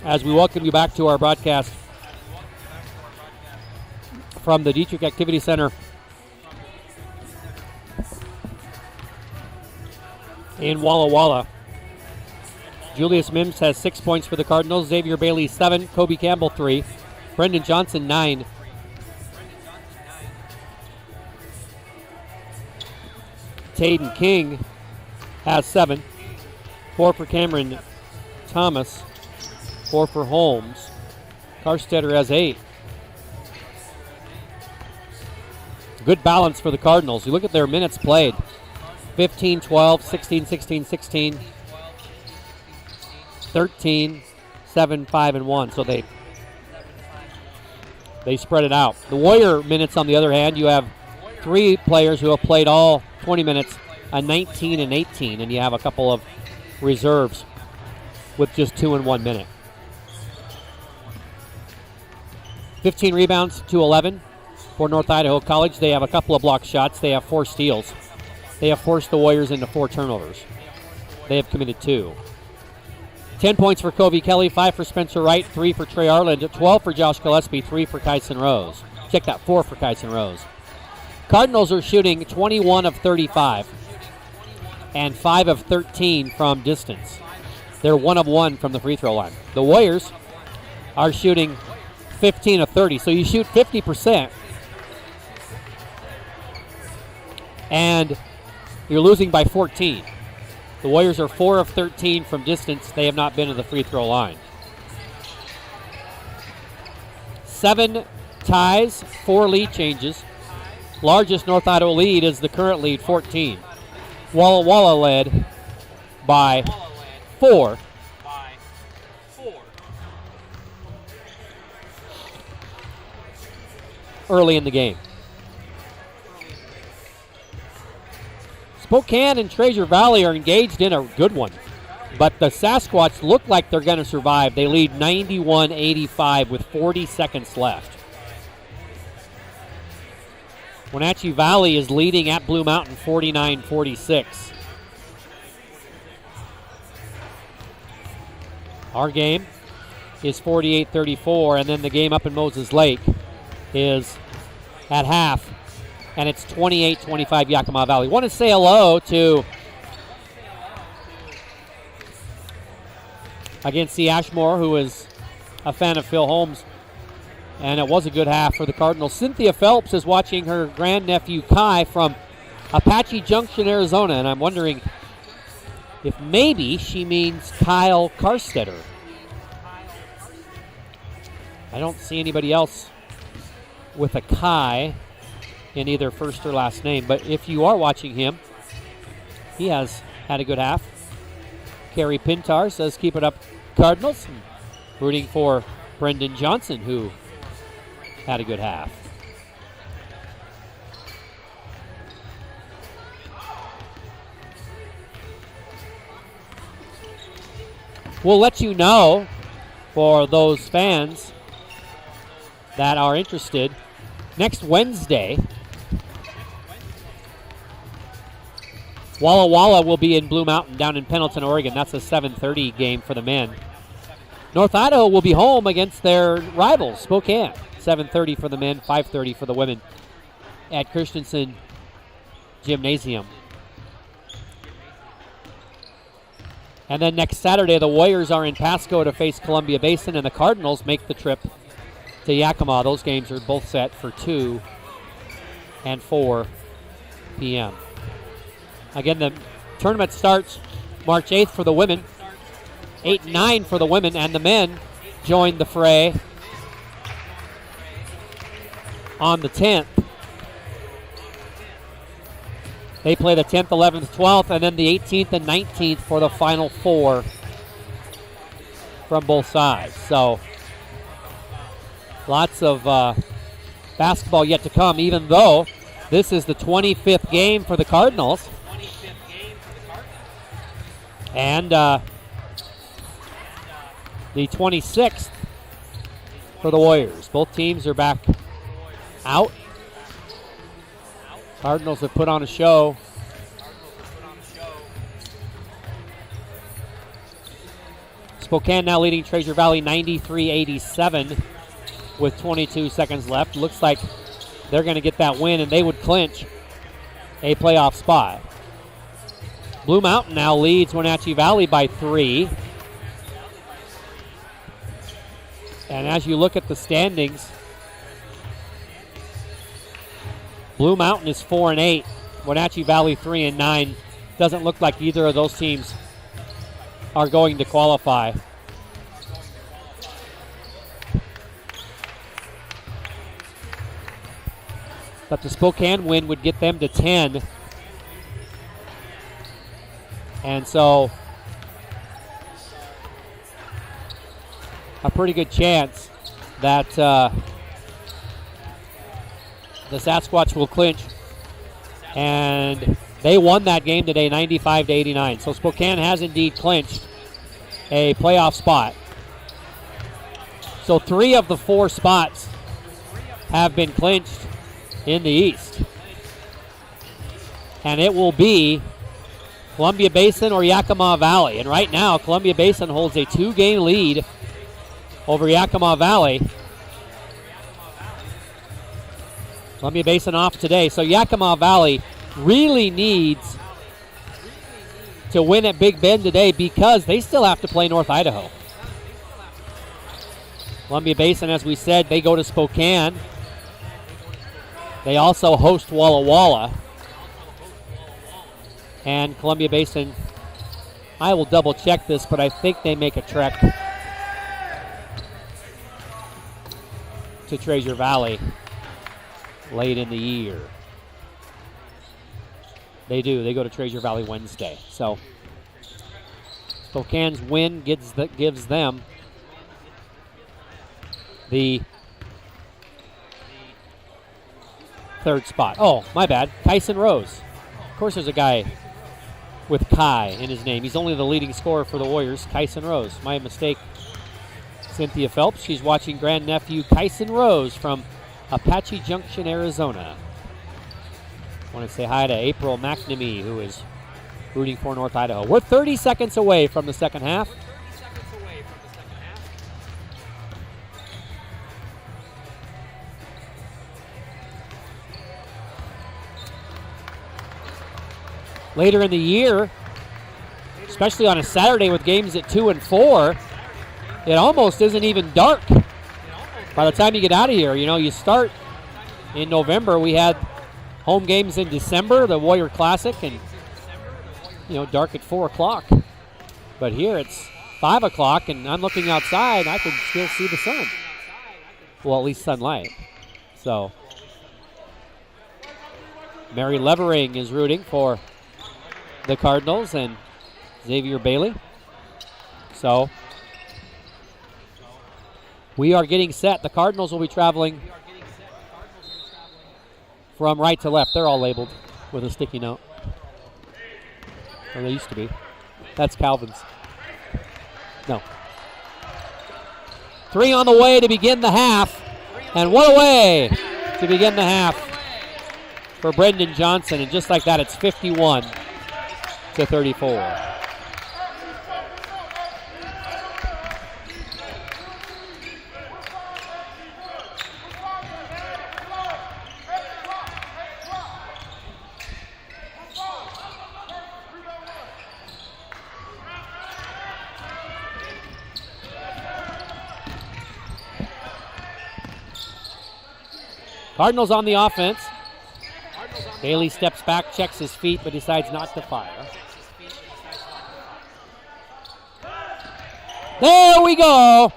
Speaker 1: as we welcome you back to our broadcast from the Dietrich Activity Center in Walla Walla. Julius Mims has 6 points for the Cardinals. Xavier Bailey 7. Kobe Campbell 3. Brendan Johnson 9. Taden King has 7. 4 for Cameron Thomas. 4 for Holmes. Karstetter has 8. Good balance for the Cardinals. You look at their minutes played. 15, 12, 16, 16, 16, 13, 7, 5, and 1. So they spread it out. The Warrior minutes, on the other hand, you have 3 players who have played all 20 minutes, a 19 and 18, and you have a couple of reserves with just 2 and 1 minute. 15 rebounds to 11 for North Idaho College. They have a couple of block shots. They have 4 steals. They have forced the Warriors into 4 turnovers. They have committed 2. 10 points for Covey Kelly, 5 for Spencer Wright, 3 for Trey Arland, 12 for Josh Gillespie, 3 for Kyson Rose. Check that, 4 for Kyson Rose. Cardinals are shooting 21 of 35 and 5 of 13 from distance. They're 1 of 1 from the free throw line. The Warriors are shooting 15 of 30, so you shoot 50%. And you're losing by 14. The Warriors are 4 of 13 from distance. They have not been to the free throw line. 7 ties, 4 lead changes. Largest North Idaho lead is the current lead, 14. Walla Walla led by 4. Early in the game. Spokane and Treasure Valley are engaged in a good one, but the Sasquatch look like they're going to survive. They lead 91-85 with 40 seconds left. Wenatchee Valley is leading at Blue Mountain 49-46. Our game is 48-34, and then the game up in Moses Lake is at half, and it's 28-25 Yakima Valley. Want to say hello to against C. Ashmore, who is a fan of Phil Holmes, and it was a good half for the Cardinals. Cynthia Phelps is watching her grandnephew Kai from Apache Junction, Arizona, and I'm wondering if maybe she means Kyle Karstetter. I don't see anybody else with a Kai in either first or last name, but if you are watching him, he has had a good half. Kerry Pintar says keep it up, Cardinals. Rooting for Brendan Johnson, who had a good half. We'll let you know, for those fans that are interested, next Wednesday, Walla Walla will be in Blue Mountain down in Pendleton, Oregon. That's a 7:30 game for the men. North Idaho will be home against their rivals, Spokane. 7:30 for the men, 5:30 for the women at Christensen Gymnasium. And then next Saturday, the Warriors are in Pasco to face Columbia Basin, and the Cardinals make the trip to Yakima. Those games are both set for 2 and 4 p.m. Again, the tournament starts March 8th for the women, 8 and 9 for the women, and the men join the fray on the 10th. They play the 10th, 11th, 12th, and then the 18th and 19th for the Final Four from both sides. So lots of basketball yet to come, even though this is the 25th game for the Cardinals. And the 26th for the Warriors. Both teams are back out. Cardinals have put on a show. Spokane now leading Treasure Valley 93-87 with 22 seconds left. Looks like they're going to get that win, and they would clinch a playoff spot. Blue Mountain now leads Wenatchee Valley by 3. And as you look at the standings, Blue Mountain is 4-8. Wenatchee Valley 3-9. Doesn't look like either of those teams are going to qualify. But the Spokane win would get them to 10. And so a pretty good chance that the Sasquatch will clinch. And they won that game today 95-89. So Spokane has indeed clinched a playoff spot. So 3 of the 4 spots have been clinched in the East. And it will be Columbia Basin or Yakima Valley. And right now, Columbia Basin holds a 2-game lead over Yakima Valley. Columbia Basin off today. So Yakima Valley really needs to win at Big Bend today because they still have to play North Idaho. Columbia Basin, as we said, they go to Spokane. They also host Walla Walla. And Columbia Basin, I will double check this, but I think they make a trek to Treasure Valley late in the year. They do. They go to Treasure Valley Wednesday. So Spokane's win gives them the 3rd spot. Oh, my bad. Kyson Rose. Of course, there's a guy with Kai in his name. He's only the leading scorer for the Warriors, Kyson Rose. My mistake. Cynthia Phelps. She's watching grandnephew Kyson Rose from Apache Junction, Arizona. I want to say hi to April McNamee, who is rooting for North Idaho. We're 30 seconds away from the second half. Later in the year, especially on a Saturday with games at 2 and 4, it almost isn't even dark by the time you get out of here. You know, you start in November. We had home games in December, the Warrior Classic, and, you know, dark at 4 o'clock. But here it's 5 o'clock, and I'm looking outside, and I can still see the sun. Well, at least sunlight. So Mary Levering is rooting for the Cardinals and Xavier Bailey. So we are getting set. The Cardinals will be traveling from right to left. They're all labeled with a sticky note. Or they used to be. That's Calvin's. No. 3 on the way to begin the half. And what a way to begin the half for Brendan Johnson. And just like that, it's 51-34. Cardinals on the offense. Bailey steps back, checks his feet, but decides not to fire. There we go.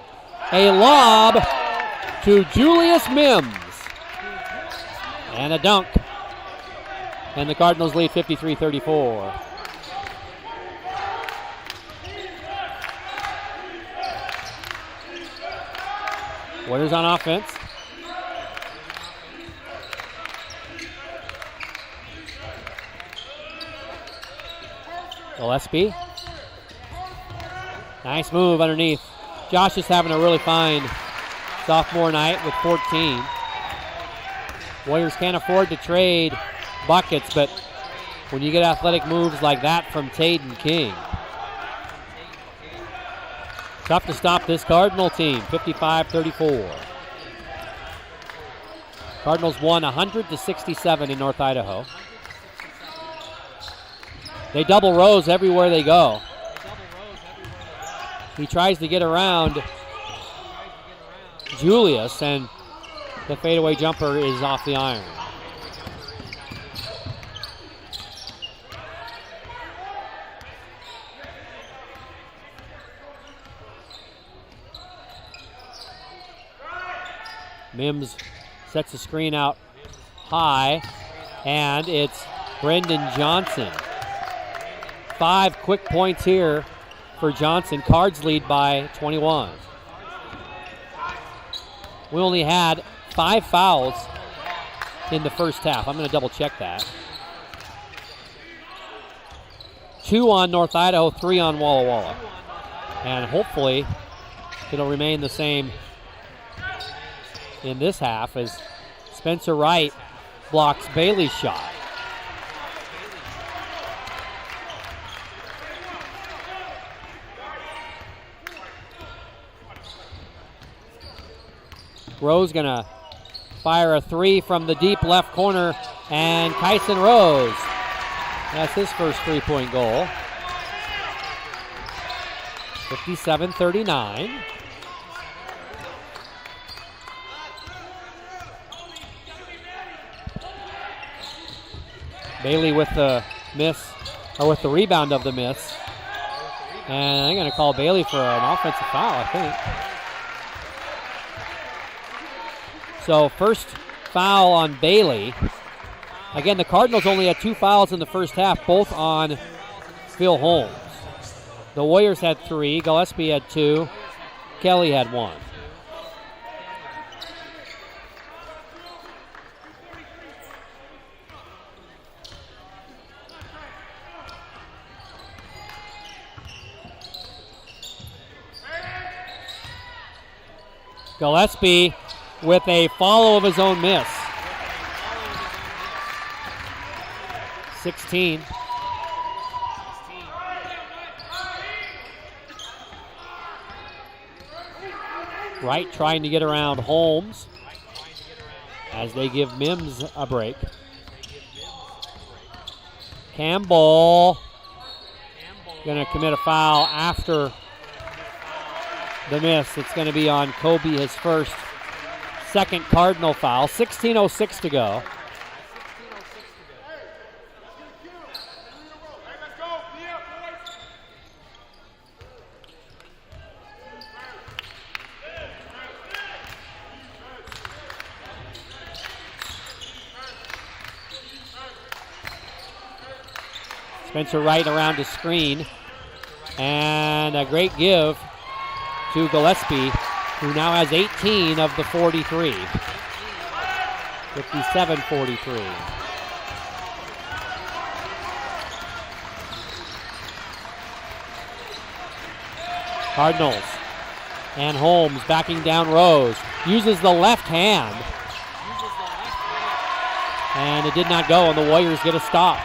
Speaker 1: A lob to Julius Mims. And a dunk. And the Cardinals lead 53-34. Warriors on offense. Gillespie. Nice move underneath. Josh is having a really fine sophomore night with 14. Warriors can't afford to trade buckets, but when you get athletic moves like that from Taden King, Tough to stop this Cardinal team, 55-34. Cardinals won 100-67 in North Idaho. They double Rose everywhere they go. He tries to get around Julius, and the fadeaway jumper is off the iron. Mims sets the screen out high, and it's Brendan Johnson. 5 quick points here for Johnson. Cards lead by 21. We only had 5 fouls in the first half. I'm going to double check that. 2 on North Idaho, 3 on Walla Walla. And hopefully it'll remain the same in this half as Spencer Wright blocks Bailey's shot. Rose gonna fire a 3 from the deep left corner, and Kyson Rose, that's his first 3-point goal. 57-39. Bailey with the miss, or with the rebound of the miss. And I'm going to call Bailey for an offensive foul, I think. So first foul on Bailey. Again, the Cardinals only had 2 fouls in the first half, both on Phil Holmes. The Warriors had 3, Gillespie had 2, Kelly had 1. Gillespie with a follow of his own miss. 16. Wright trying to get around Holmes as they give Mims a break. Campbell going to commit a foul after the miss. It's going to be on Kobe, his second Cardinal foul. 16:06 to go. Spencer Wright around the screen, and a great give to Gillespie, who now has 18 of the 43. 57-43. Cardinals and Holmes backing down Rose. Uses the left hand. And it did not go, and the Warriors get a stop.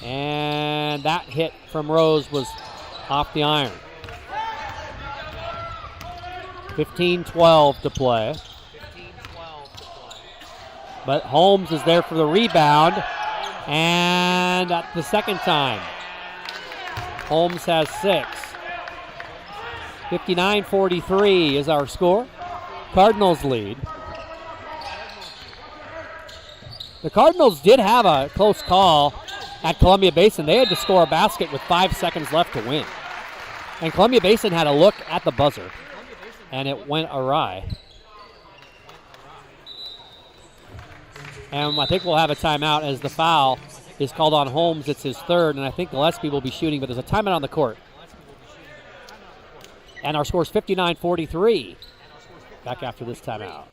Speaker 1: And that hit from Rose was off the iron. 15-12 to play. But Holmes is there for the rebound. And at the second time, Holmes has 6. 59-43 is our score. Cardinals lead. The Cardinals did have a close call at Columbia Basin. They had to score a basket with 5 seconds left to win. And Columbia Basin had a look at the buzzer, and it went awry. And I think we'll have a timeout as the foul is called on Holmes. It's his third, and I think Gillespie will be shooting, but there's a timeout on the court. And our score is 59-43. Back after this timeout.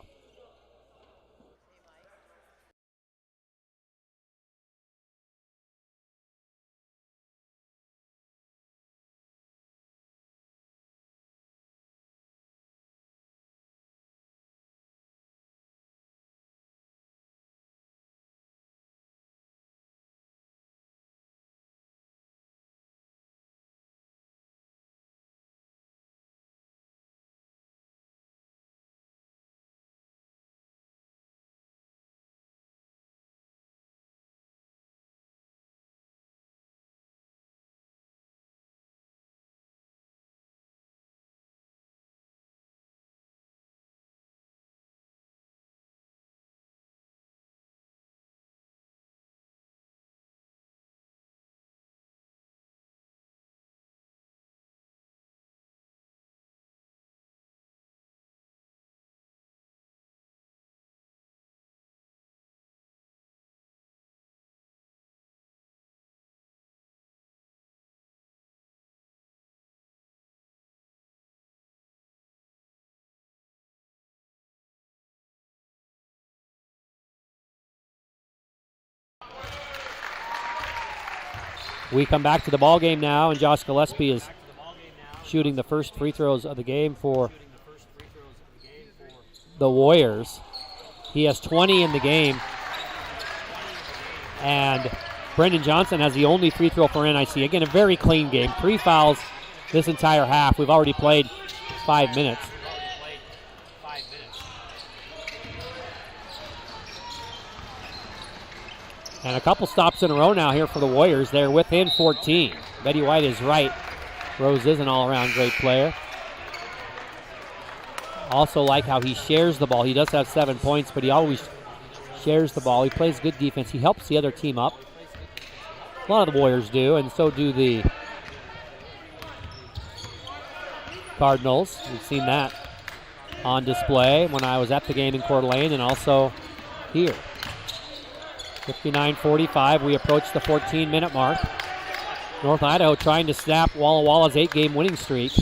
Speaker 1: We come back to the ball game now, and Josh Gillespie is shooting the first free throws of the game for the Warriors. He has 20 in the game, and Brendan Johnson has the only free throw for NIC. Again, a very clean game. 3 fouls this entire half. We've already played 5 minutes. And a couple stops in a row now here for the Warriors. They're within 14. Betty White is right. Rose is an all-around great player. Also like how he shares the ball. He does have 7 points, but he always shares the ball. He plays good defense. He helps the other team up. A lot of the Warriors do, and so do the Cardinals. We've seen that on display when I was at the game in Coeur d'Alene and also here. 59-45, we approach the 14-minute mark. North Idaho trying to snap Walla Walla's 8-game winning streak.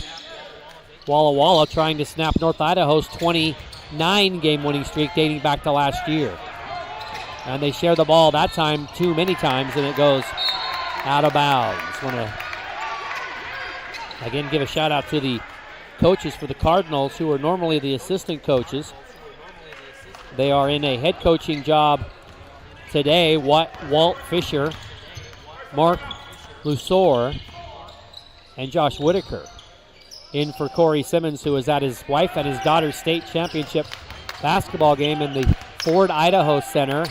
Speaker 1: Walla Walla trying to snap North Idaho's 29-game winning streak dating back to last year. And they share the ball that time too many times, and it goes out of bounds. Want to, again, give a shout-out to the coaches for the Cardinals, who are normally the assistant coaches. They are in a head coaching job today. Walt Fisher, Mark Lusor, and Josh Whitaker. In for Corey Simmons, who is at his wife and his daughter's state championship basketball game in the Ford Idaho Center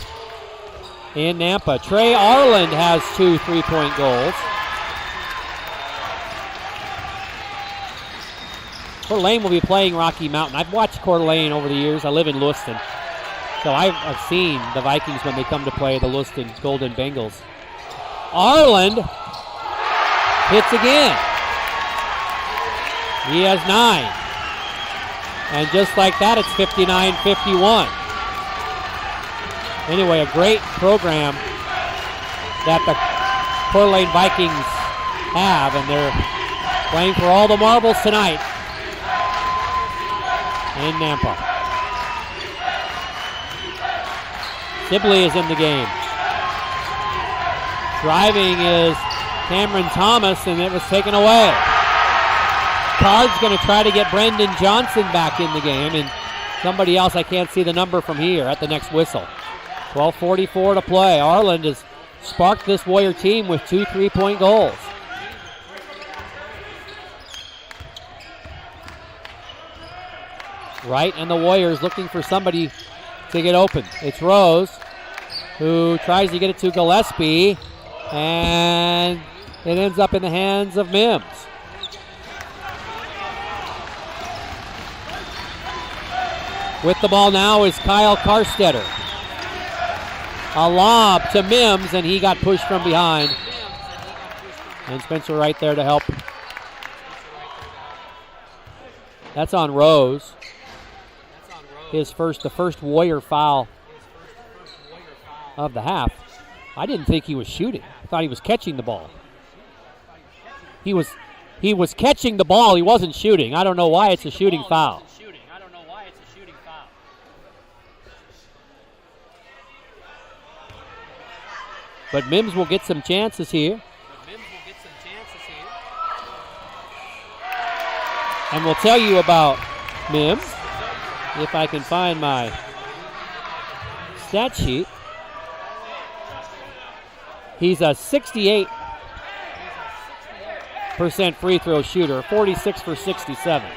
Speaker 1: in Nampa. Trey Arland has 2 3-point goals. Coeur d'Alene will be playing Rocky Mountain. I've watched Coeur d'Alene over the years. I live in Lewiston. So I've seen the Vikings when they come to play the Lewiston Golden Bengals. Arland hits again. He has 9. And just like that, it's 59-51. Anyway, a great program that the Coeur d'Alene Vikings have, and they're playing for all the marbles tonight in Nampa. Sibley is in the game. Driving is Cameron Thomas, and it was taken away. Card's going to try to get Brendan Johnson back in the game, and somebody else, I can't see the number from here, at the next whistle. 12:44 to play. Arland has sparked this Warrior team with 2 3-point goals. Wright and the Warriors looking for somebody to get open. It's Rose who tries to get it to Gillespie, and it ends up in the hands of Mims. With the ball now is Kyle Karstetter. A lob to Mims, and he got pushed from behind. And Spencer Wright there to help. That's on Rose. The first Warrior foul of the half. I didn't think he was shooting. I thought he was catching the ball. He was catching the ball. He wasn't shooting. I don't know why it's a shooting foul. But Mims will get some chances here. And we'll tell you about Mims, if I can find my stat sheet. He's a 68% free throw shooter, 46 for 67.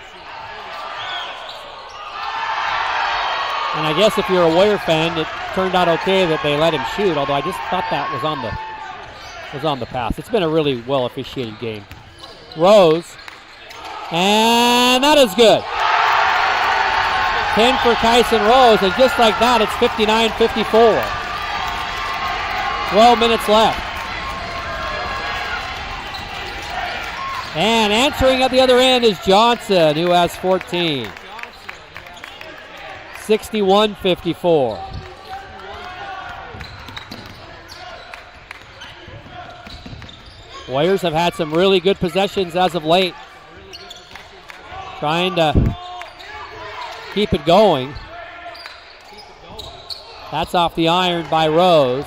Speaker 1: And I guess if you're a Warrior fan, it turned out okay that they let him shoot, although I just thought that was on the pass. It's been a really well officiated game. Rose, and that is good. 10 for Kyson Rose, and just like that, it's 59-54. 12 minutes left. And answering at the other end is Johnson, who has 14. 61-54. Warriors have had some really good possessions as of late. Trying to keep it going. That's off the iron by Rose.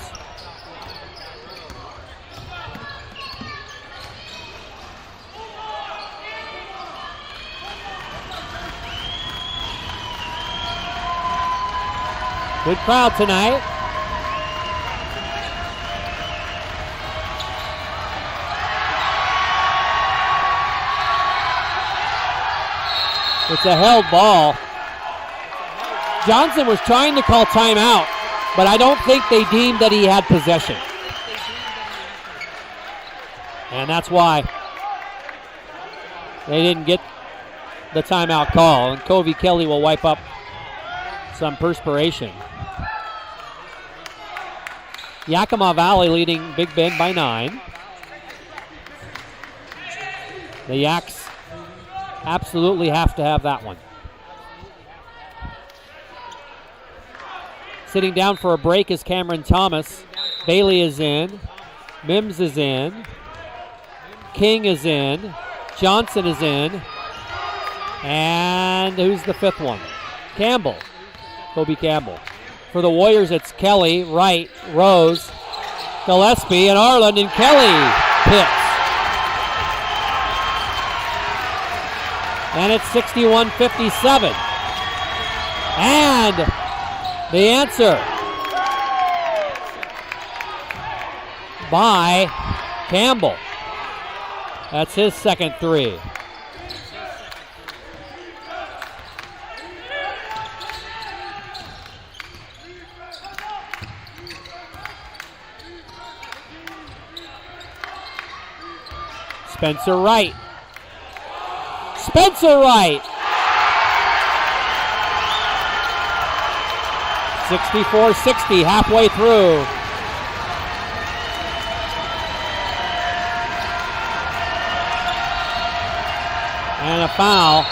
Speaker 1: Good crowd tonight. It's a held ball. Johnson was trying to call timeout, but I don't think they deemed that he had possession. And that's why they didn't get the timeout call. And Covey Kelly will wipe up some perspiration. Yakima Valley leading Big Bend by 9. The Yaks absolutely have to have that one. Sitting down for a break is Cameron Thomas. Bailey is in. Mims is in. King is in. Johnson is in. And who's the fifth one? Campbell. Kobe Campbell. For the Warriors, it's Kelly, Wright, Rose, Gillespie, and Arland, and Kelly hits. And it's 61-57. And the answer by Campbell. That's his second three. Spencer Wright. Spencer Wright. 64-60, halfway through. And a foul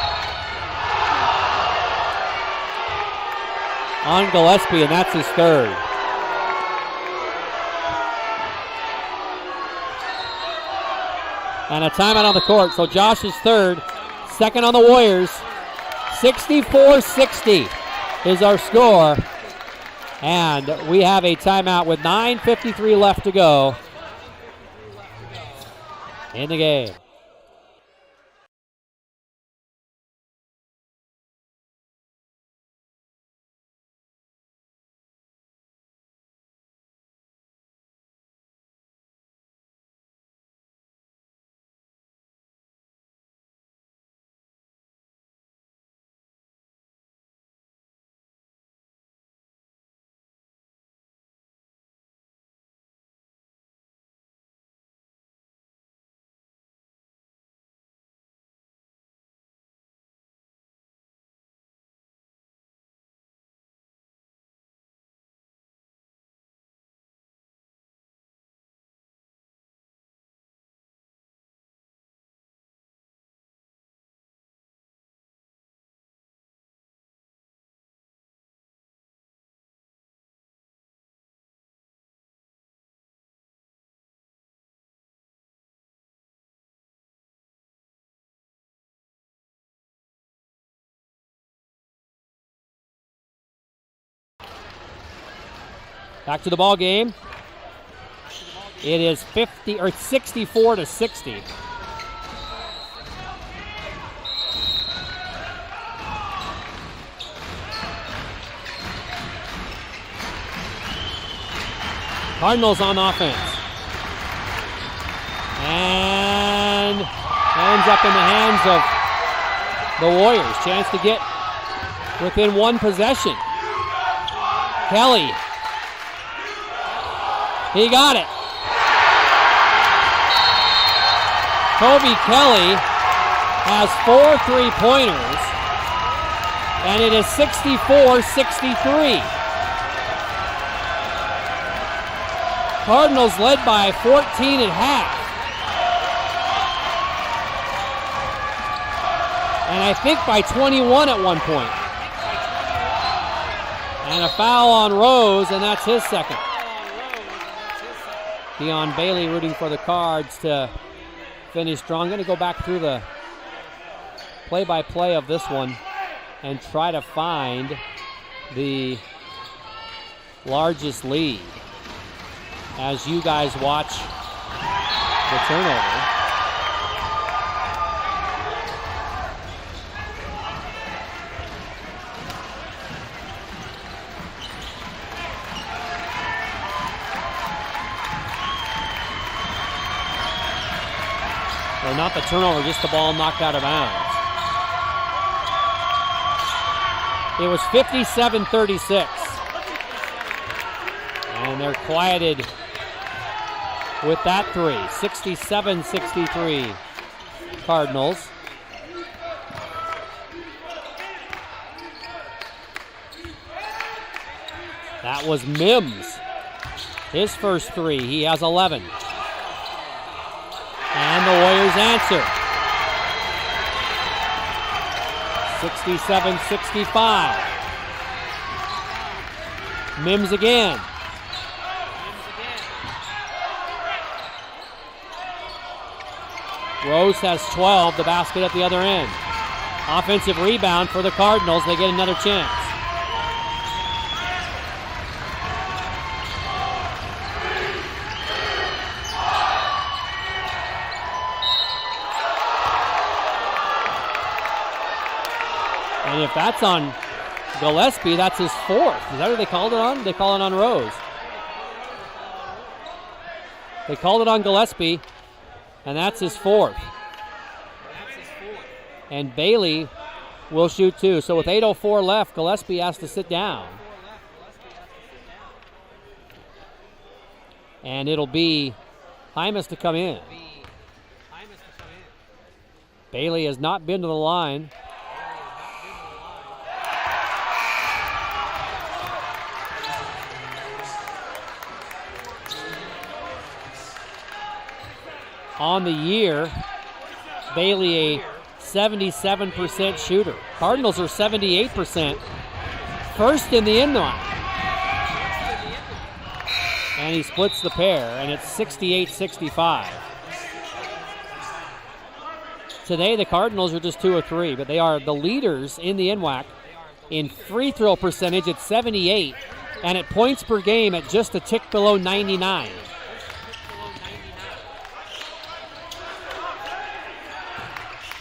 Speaker 1: on Gillespie, and that's his third. And a timeout on the court. So Josh's third, second on the Warriors. 64-60 is our score. And we have a timeout with 9:53 left to go in the game. Back to the ball game. It is 64-60. Cardinals on offense. And ends up in the hands of the Warriors. Chance to get within one possession. Kelly. He got it. Kobe Kelly has 4 3-pointers, and it is 64-63. Cardinals led by 14 at half. And I think by 21 at one point. And a foul on Rose, and that's his second. Deion Bailey rooting for the Cards to finish strong. Going to go back through the play-by-play of this one and try to find the largest lead as you guys watch the turnover. Or not the turnover, just the ball knocked out of bounds. It was 57-36. And they're quieted with that three. 67-63 Cardinals. That was Mims. His first three. He has 11. And the Warriors answer. 67-65. Mims again. Rose has 12, the basket at the other end. Offensive rebound for the Cardinals. They get another chance. And if that's on Gillespie, that's his fourth. Is that what they called it on? They call it on Rose. They called it on Gillespie, and that's his fourth. And Bailey will shoot two. So with 8:04 left, Gillespie has to sit down. And it'll be Hymas to come in. Bailey has not been to the line. On the year, Bailey a 77% shooter. Cardinals are 78%. First in the NWAC. And he splits the pair, and it's 68-65. Today, the Cardinals are just 2 of 3, but they are the leaders in the NWAC in free throw percentage at 78, and at points per game at just a tick below 99.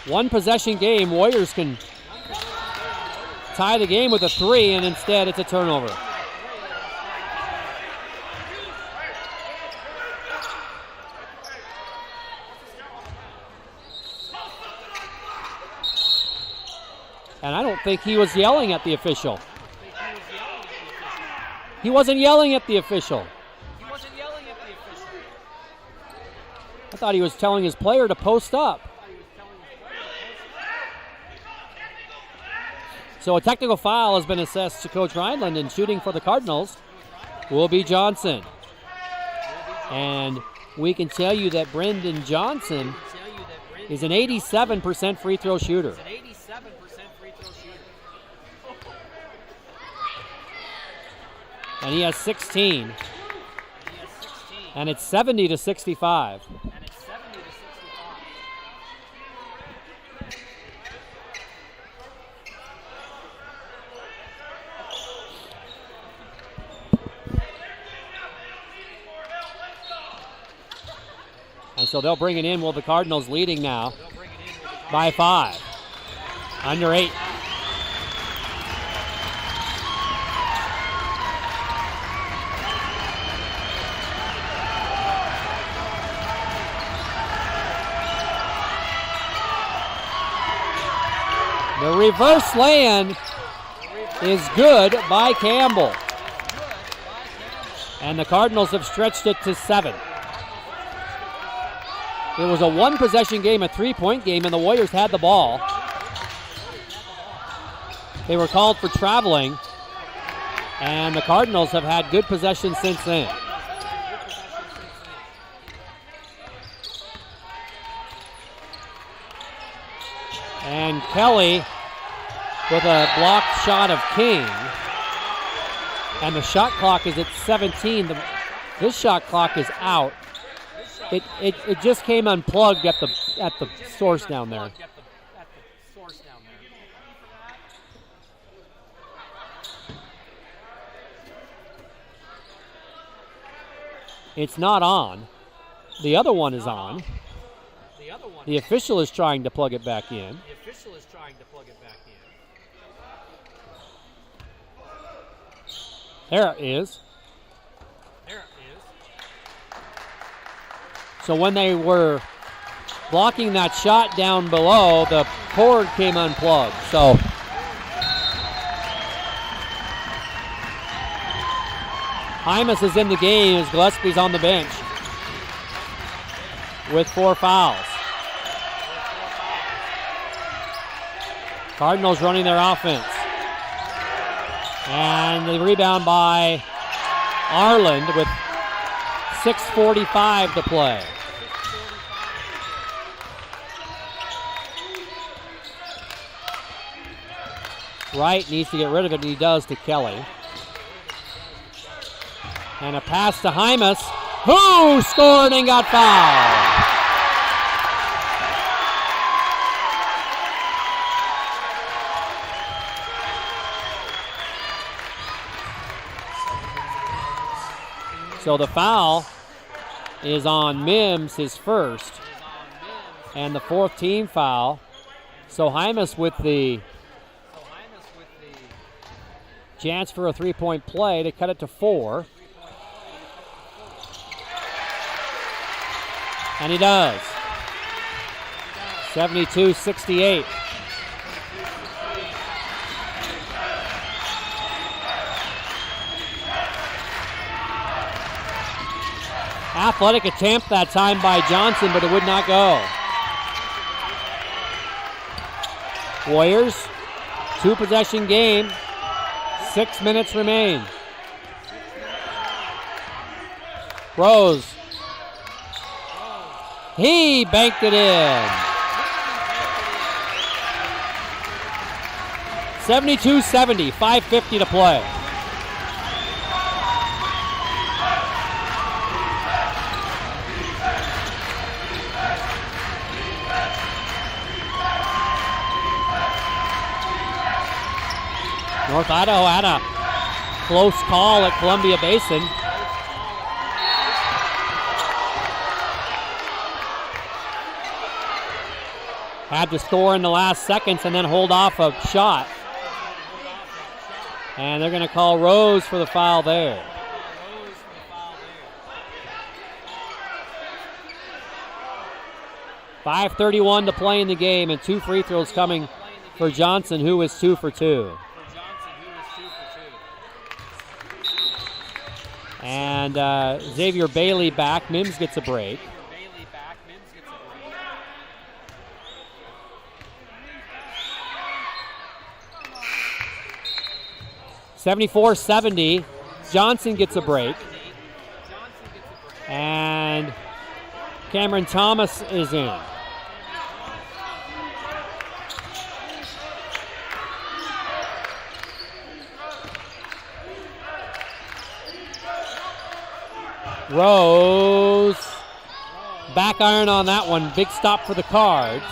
Speaker 1: One possession game, Warriors can tie the game with a three, and instead it's a turnover. And I don't think he was yelling at the official. He wasn't yelling at the official. I thought he was telling his player to post up. So a technical foul has been assessed to Coach Rhineland, and shooting for the Cardinals will be Johnson. And we can tell you that Brendan Johnson is an 87% free throw shooter. And he has 16. And it's 70-65. And so they'll bring it in with the Cardinals leading now by 5. Under 8. The reverse lay-in is good by Campbell. And the Cardinals have stretched it to 7. It was a one-possession game, a three-point game, and the Warriors had the ball. They were called for traveling, and the Cardinals have had good possession since then. And Kelly with a blocked shot of King. And the shot clock is at 17. This shot clock is out. It just came unplugged at the source down there. It's not on. The other one is on. The official is trying to plug it back in. There it is. So when they were blocking that shot down below, the cord came unplugged. So Hymas is in the game as Gillespie's on the bench with 4 fouls. Cardinals running their offense. And the rebound by Arland with 6:45 to play. Wright needs to get rid of it, and he does to Kelly. And a pass to Hymas, who scored and got fouled. So the foul is on Mims, his first, and the 4th team foul. So Hymas with the chance for a 3-point play to cut it to 4. And he does. 72-68. Athletic attempt that time by Johnson, but it would not go. Warriors, 2-possession game. 6 minutes remain. Rose. He banked it in. 72-70, 5:50 to play. North Idaho had a close call at Columbia Basin. Had to score in the last seconds and then hold off a shot. And they're going to call Rose for the foul there. .5:31 to play in the game, and 2 free throws coming for Johnson, who is 2 for 2. And Xavier Bailey back. Mims gets a break. 74-70. Johnson gets a break. And Cameron Thomas is in. Rose, back iron on that one. Big stop for the Cards.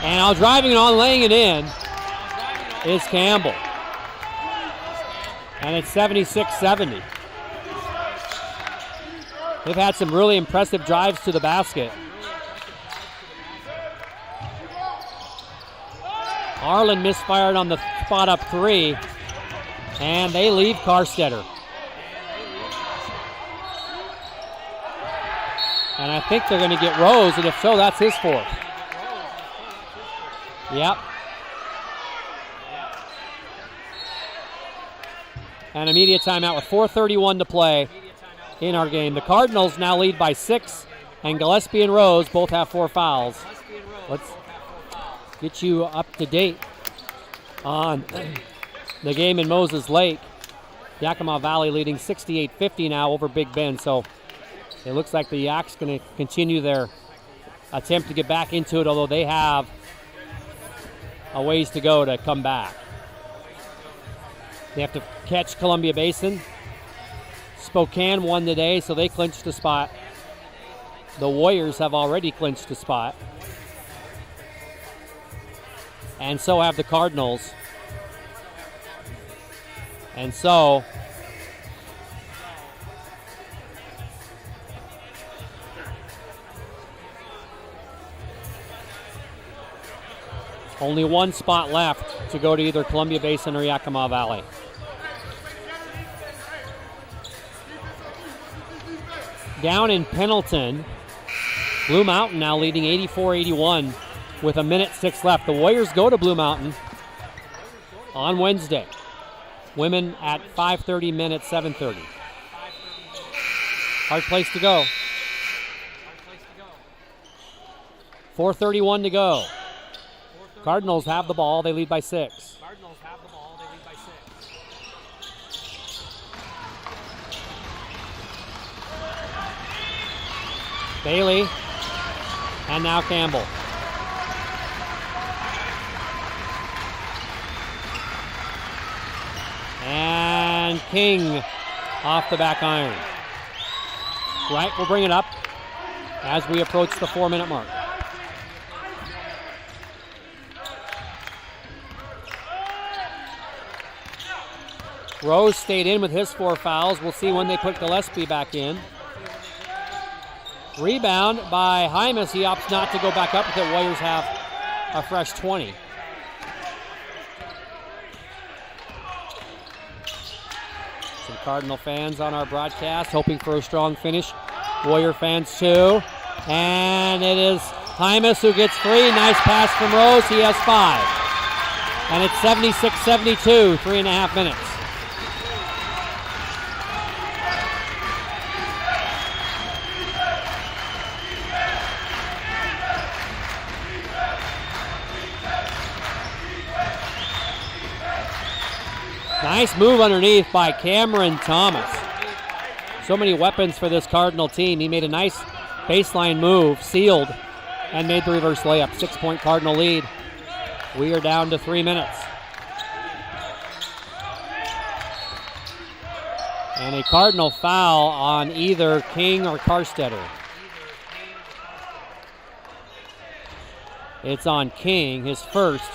Speaker 1: And now driving it on, laying it in is Campbell. And it's 76-70. They've had some really impressive drives to the basket. Arlen misfired on the spot up 3, and they leave Carstetter. And I think they're going to get Rose, and if so, that's his 4th. Yep. And immediate timeout with 4:31 to play in our game. The Cardinals now lead by 6, and Gillespie and Rose both have 4 fouls. Let's get you up to date on the game in Moses Lake. Yakima Valley leading 68-50 now over Big Bend, so it looks like the Yak's going to continue their attempt to get back into it, although they have a ways to go to come back. They have to catch Columbia Basin. Spokane won today, so they clinched a spot. The Warriors have already clinched a spot. And so have the Cardinals. And so Only one spot left to go to either Columbia Basin or Yakima Valley. Down in Pendleton, Blue Mountain now leading 84-81 with 1:06 left. The Warriors go to Blue Mountain on Wednesday. Women at 5:30, men at 7:30. Hard place to go. 4:31 to go. Cardinals have the ball. They lead by 6. Bailey, and now Campbell. And King off the back iron. Right, we'll bring it up as we approach the 4-minute mark. Rose stayed in with his 4 fouls. We'll see when they put Gillespie back in. Rebound by Hymas. He opts not to go back up because the Warriors have a fresh 20. Some Cardinal fans on our broadcast hoping for a strong finish. Warrior fans too. And it is Hymas who gets free. Nice pass from Rose. He has 5. And it's 76-72, 3.5 minutes. Nice move underneath by Cameron Thomas. So many weapons for this Cardinal team. He made a nice baseline move, sealed, and made the reverse layup. 6-point Cardinal lead. We are down to 3 minutes. And a Cardinal foul on either King or Karstetter. It's on King, his first.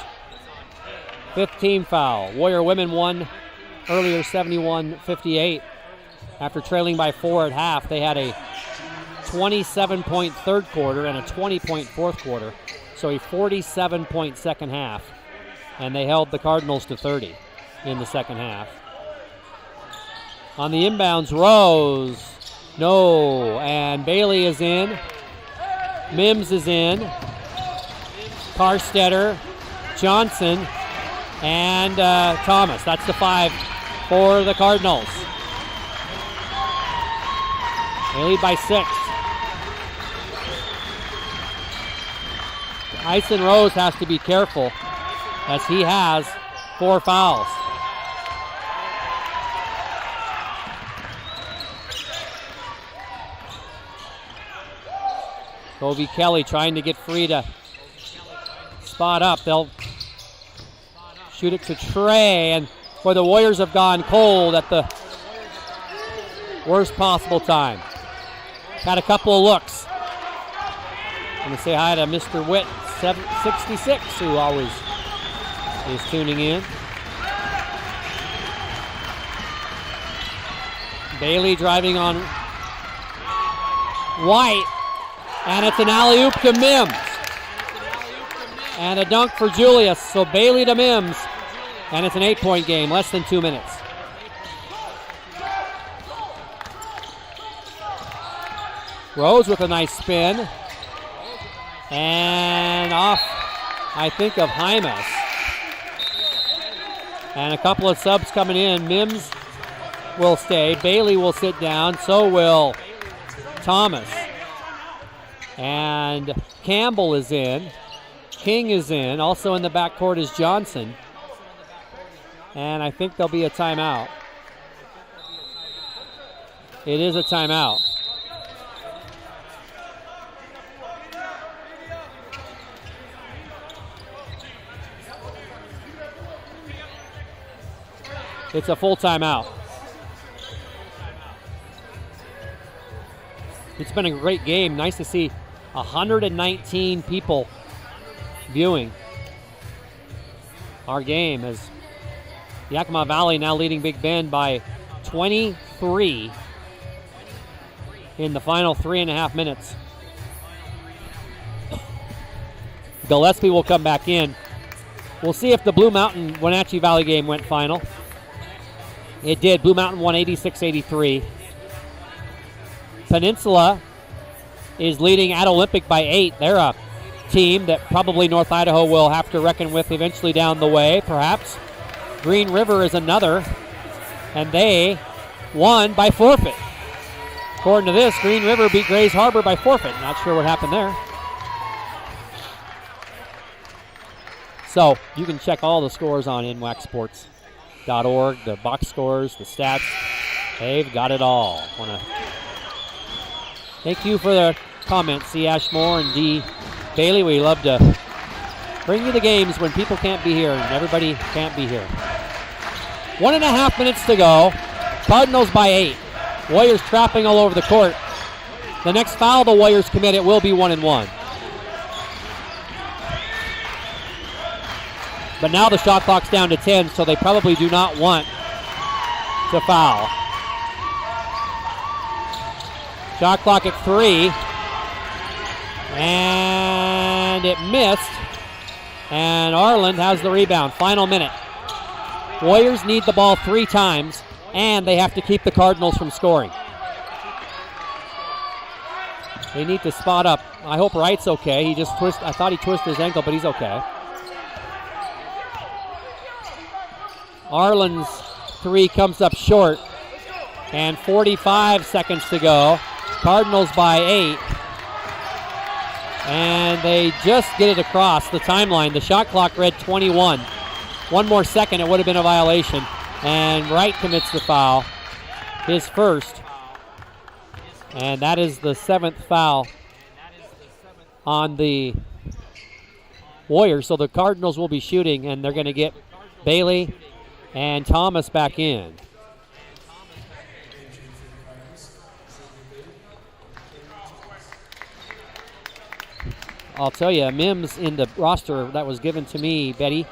Speaker 1: 15 foul. Warrior women won earlier 71-58. After trailing by 4 at half, they had a 27-point third quarter and a 20-point fourth quarter. So a 47-point second half. And they held the Cardinals to 30 in the second half. On the inbounds, Rose. No. And Bailey is in. Mims is in. Karstetter. Johnson. And Thomas. That's the 5 for the Cardinals. They lead by 6. Ison Rose has to be careful as he has 4 fouls. Kobe Kelly trying to get free to spot up. They'll shoot it to Trey, and boy, the Warriors have gone cold at the worst possible time. Had a couple of looks. I'm going to say hi to Mr. Witt, 766, who always is tuning in. Bailey driving on White, and it's an alley-oop to Mims. And a dunk for Julius. So Bailey to Mims. And it's an 8-point game, less than 2 minutes. Rose with a nice spin. And off, I think, of Hymas. And a couple of subs coming in. Mims will stay. Bailey will sit down. So will Thomas. And Campbell is in. King is in. Also in the backcourt is Johnson. And I think there'll be a timeout. It is a timeout. It's a full timeout. It's been a great game. Nice to see 119 people viewing our game as Yakima Valley now leading Big Bend by 23 in the final 3.5 minutes. Gillespie will come back in We'll see if the Blue Mountain Wenatchee Valley game went final. It did. Blue Mountain won 86-83. Peninsula is leading at Olympic by 8. They're a team that probably North Idaho will have to reckon with eventually down the way, perhaps. Green River is another, and they won by forfeit. According to this, Green River beat Grays Harbor by forfeit. Not sure what happened there. So you can check all the scores on NWACsports.org, the box scores, the stats. They've got it all. Thank you for the comments, C. Ashmore and D. Bailey. We love to bring you the games when people can't be here and everybody can't be here. 1.5 minutes to go. Cardinals by 8. Warriors trapping all over the court. The next foul the Warriors commit, it will be 1-1. But now the shot clock's down to 10, so they probably do not want to foul. Shot clock at 3. And it missed. And Arland has the rebound. Final minute. Warriors need the ball 3 times, and they have to keep the Cardinals from scoring. They need to spot up. I hope Wright's okay. I thought he twisted his ankle, but he's okay. Arland's 3 comes up short, and 45 seconds to go. Cardinals by 8. And they just get it across the timeline. The shot clock read 21. 1 more second, it would have been a violation. And Wright commits the foul, his first. And that is the 7th foul on the Warriors. So the Cardinals will be shooting, and they're going to get Bailey and Thomas back in. I'll tell you, Mims in the roster that was given to me, Betty,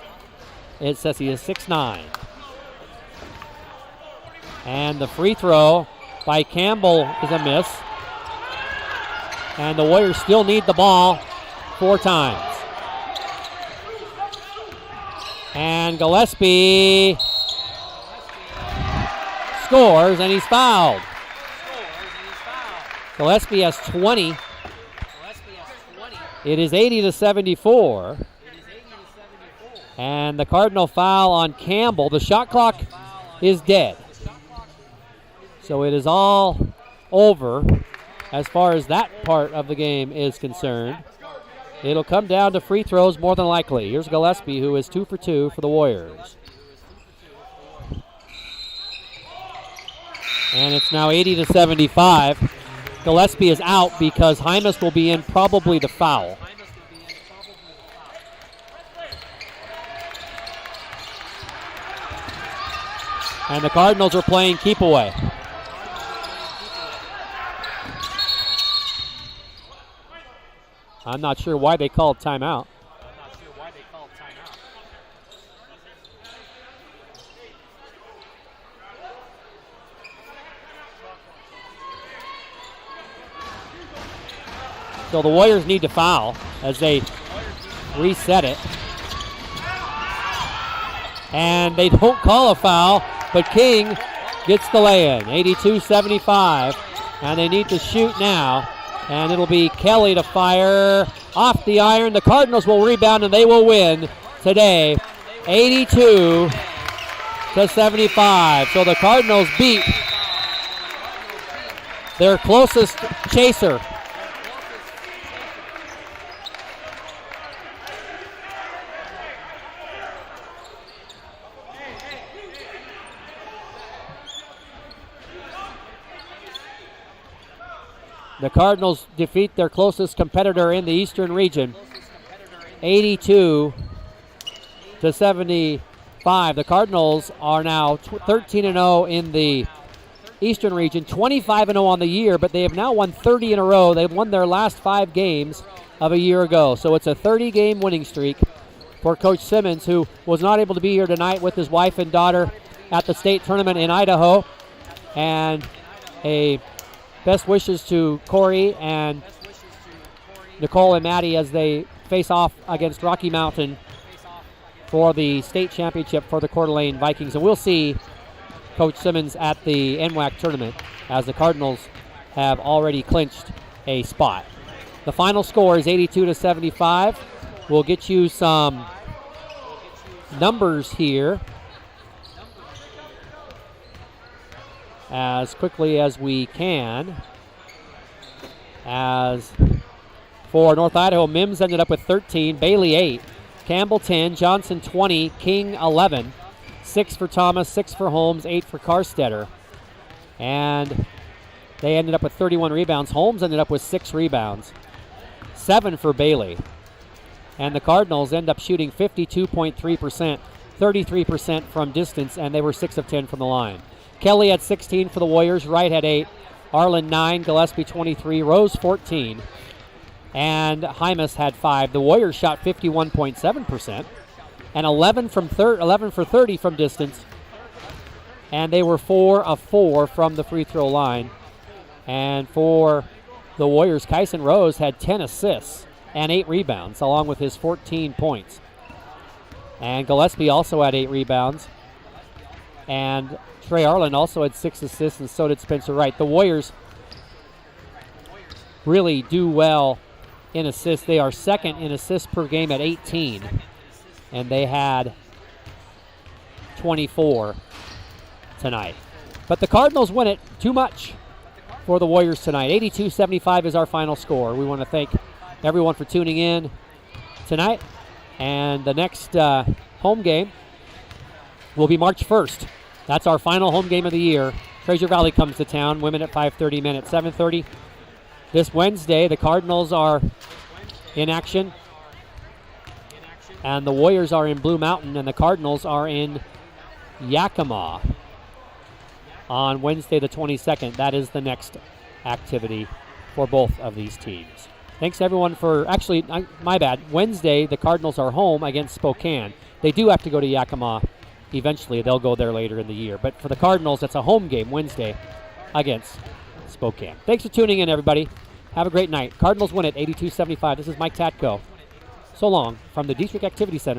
Speaker 1: it says he is 6'9". And the free throw by Campbell is a miss. And the Warriors still need the ball 4 times. And Gillespie scores, and he's fouled. Gillespie has 20. It is 80-74. And the Cardinal foul on Campbell. The shot clock is dead. So it is all over as far as that part of the game is concerned. It'll come down to free throws more than likely. Here's Gillespie, who is 2 for 2 for the Warriors. And it's now 80-75. Gillespie is out because Hymas will be in probably the foul. And the Cardinals are playing keep away. I'm not sure why they called timeout. So the Warriors need to foul as they reset it. And they don't call a foul, but King gets the lay-in, 82-75. And they need to shoot now. And it'll be Kelly to fire off the iron. The Cardinals will rebound and they will win today, 82-75. So the Cardinals beat their closest chaser. The Cardinals defeat their closest competitor in the Eastern region, 82-75. The Cardinals are now 13-0 in the Eastern region, 25-0 on the year, but they have now won 30 in a row. They've won their last 5 games of a year ago. So it's a 30-game winning streak for Coach Simmons, who was not able to be here tonight with his wife and daughter at the state tournament in Idaho. And a best wishes to Corey and Nicole and Maddie as they face off against Rocky Mountain for the state championship for the Coeur d'Alene Vikings. And we'll see Coach Simmons at the NWAC tournament, as the Cardinals have already clinched a spot. The final score is 82-75. We'll get you some numbers here as quickly as we can. As for North Idaho, Mims ended up with 13, Bailey 8, Campbell 10, Johnson 20, King 11, 6 for Thomas, 6 for Holmes, 8 for Carstetter. And they ended up with 31 rebounds. Holmes ended up with 6 rebounds, 7 for Bailey. And the Cardinals end up shooting 52.3%, 33% from distance, and they were 6 of 10 from the line. Kelly had 16 for the Warriors, Wright had 8, Arlen 9, Gillespie 23, Rose 14, and Hymas had 5. The Warriors shot 51.7%, and 11 for 30 from distance, and they were 4 of 4 from the free throw line. And for the Warriors, Kyson Rose had 10 assists and 8 rebounds, along with his 14 points. And Gillespie also had 8 rebounds. And Trey Arlen also had 6 assists, and so did Spencer Wright. The Warriors really do well in assists. They are second in assists per game at 18, and they had 24 tonight. But the Cardinals win it too much for the Warriors tonight. 82-75 is our final score. We want to thank everyone for tuning in tonight. And the next home game will be March 1st. That's our final home game of the year. Treasure Valley comes to town. Women at 5:30, men at 7:30. This Wednesday, the Cardinals are in action, and the Warriors are in Blue Mountain, and the Cardinals are in Yakima on Wednesday the 22nd. That is the next activity for both of these teams. Thanks everyone for, actually, my bad. Wednesday, the Cardinals are home against Spokane. They do have to go to Yakima eventually. They'll go there later in the year. But for the Cardinals, it's a home game Wednesday against Spokane. Thanks for tuning in, everybody. Have a great night. Cardinals win it 82-75. This is Mike Tatko. So long from the Dietrich Activity Center.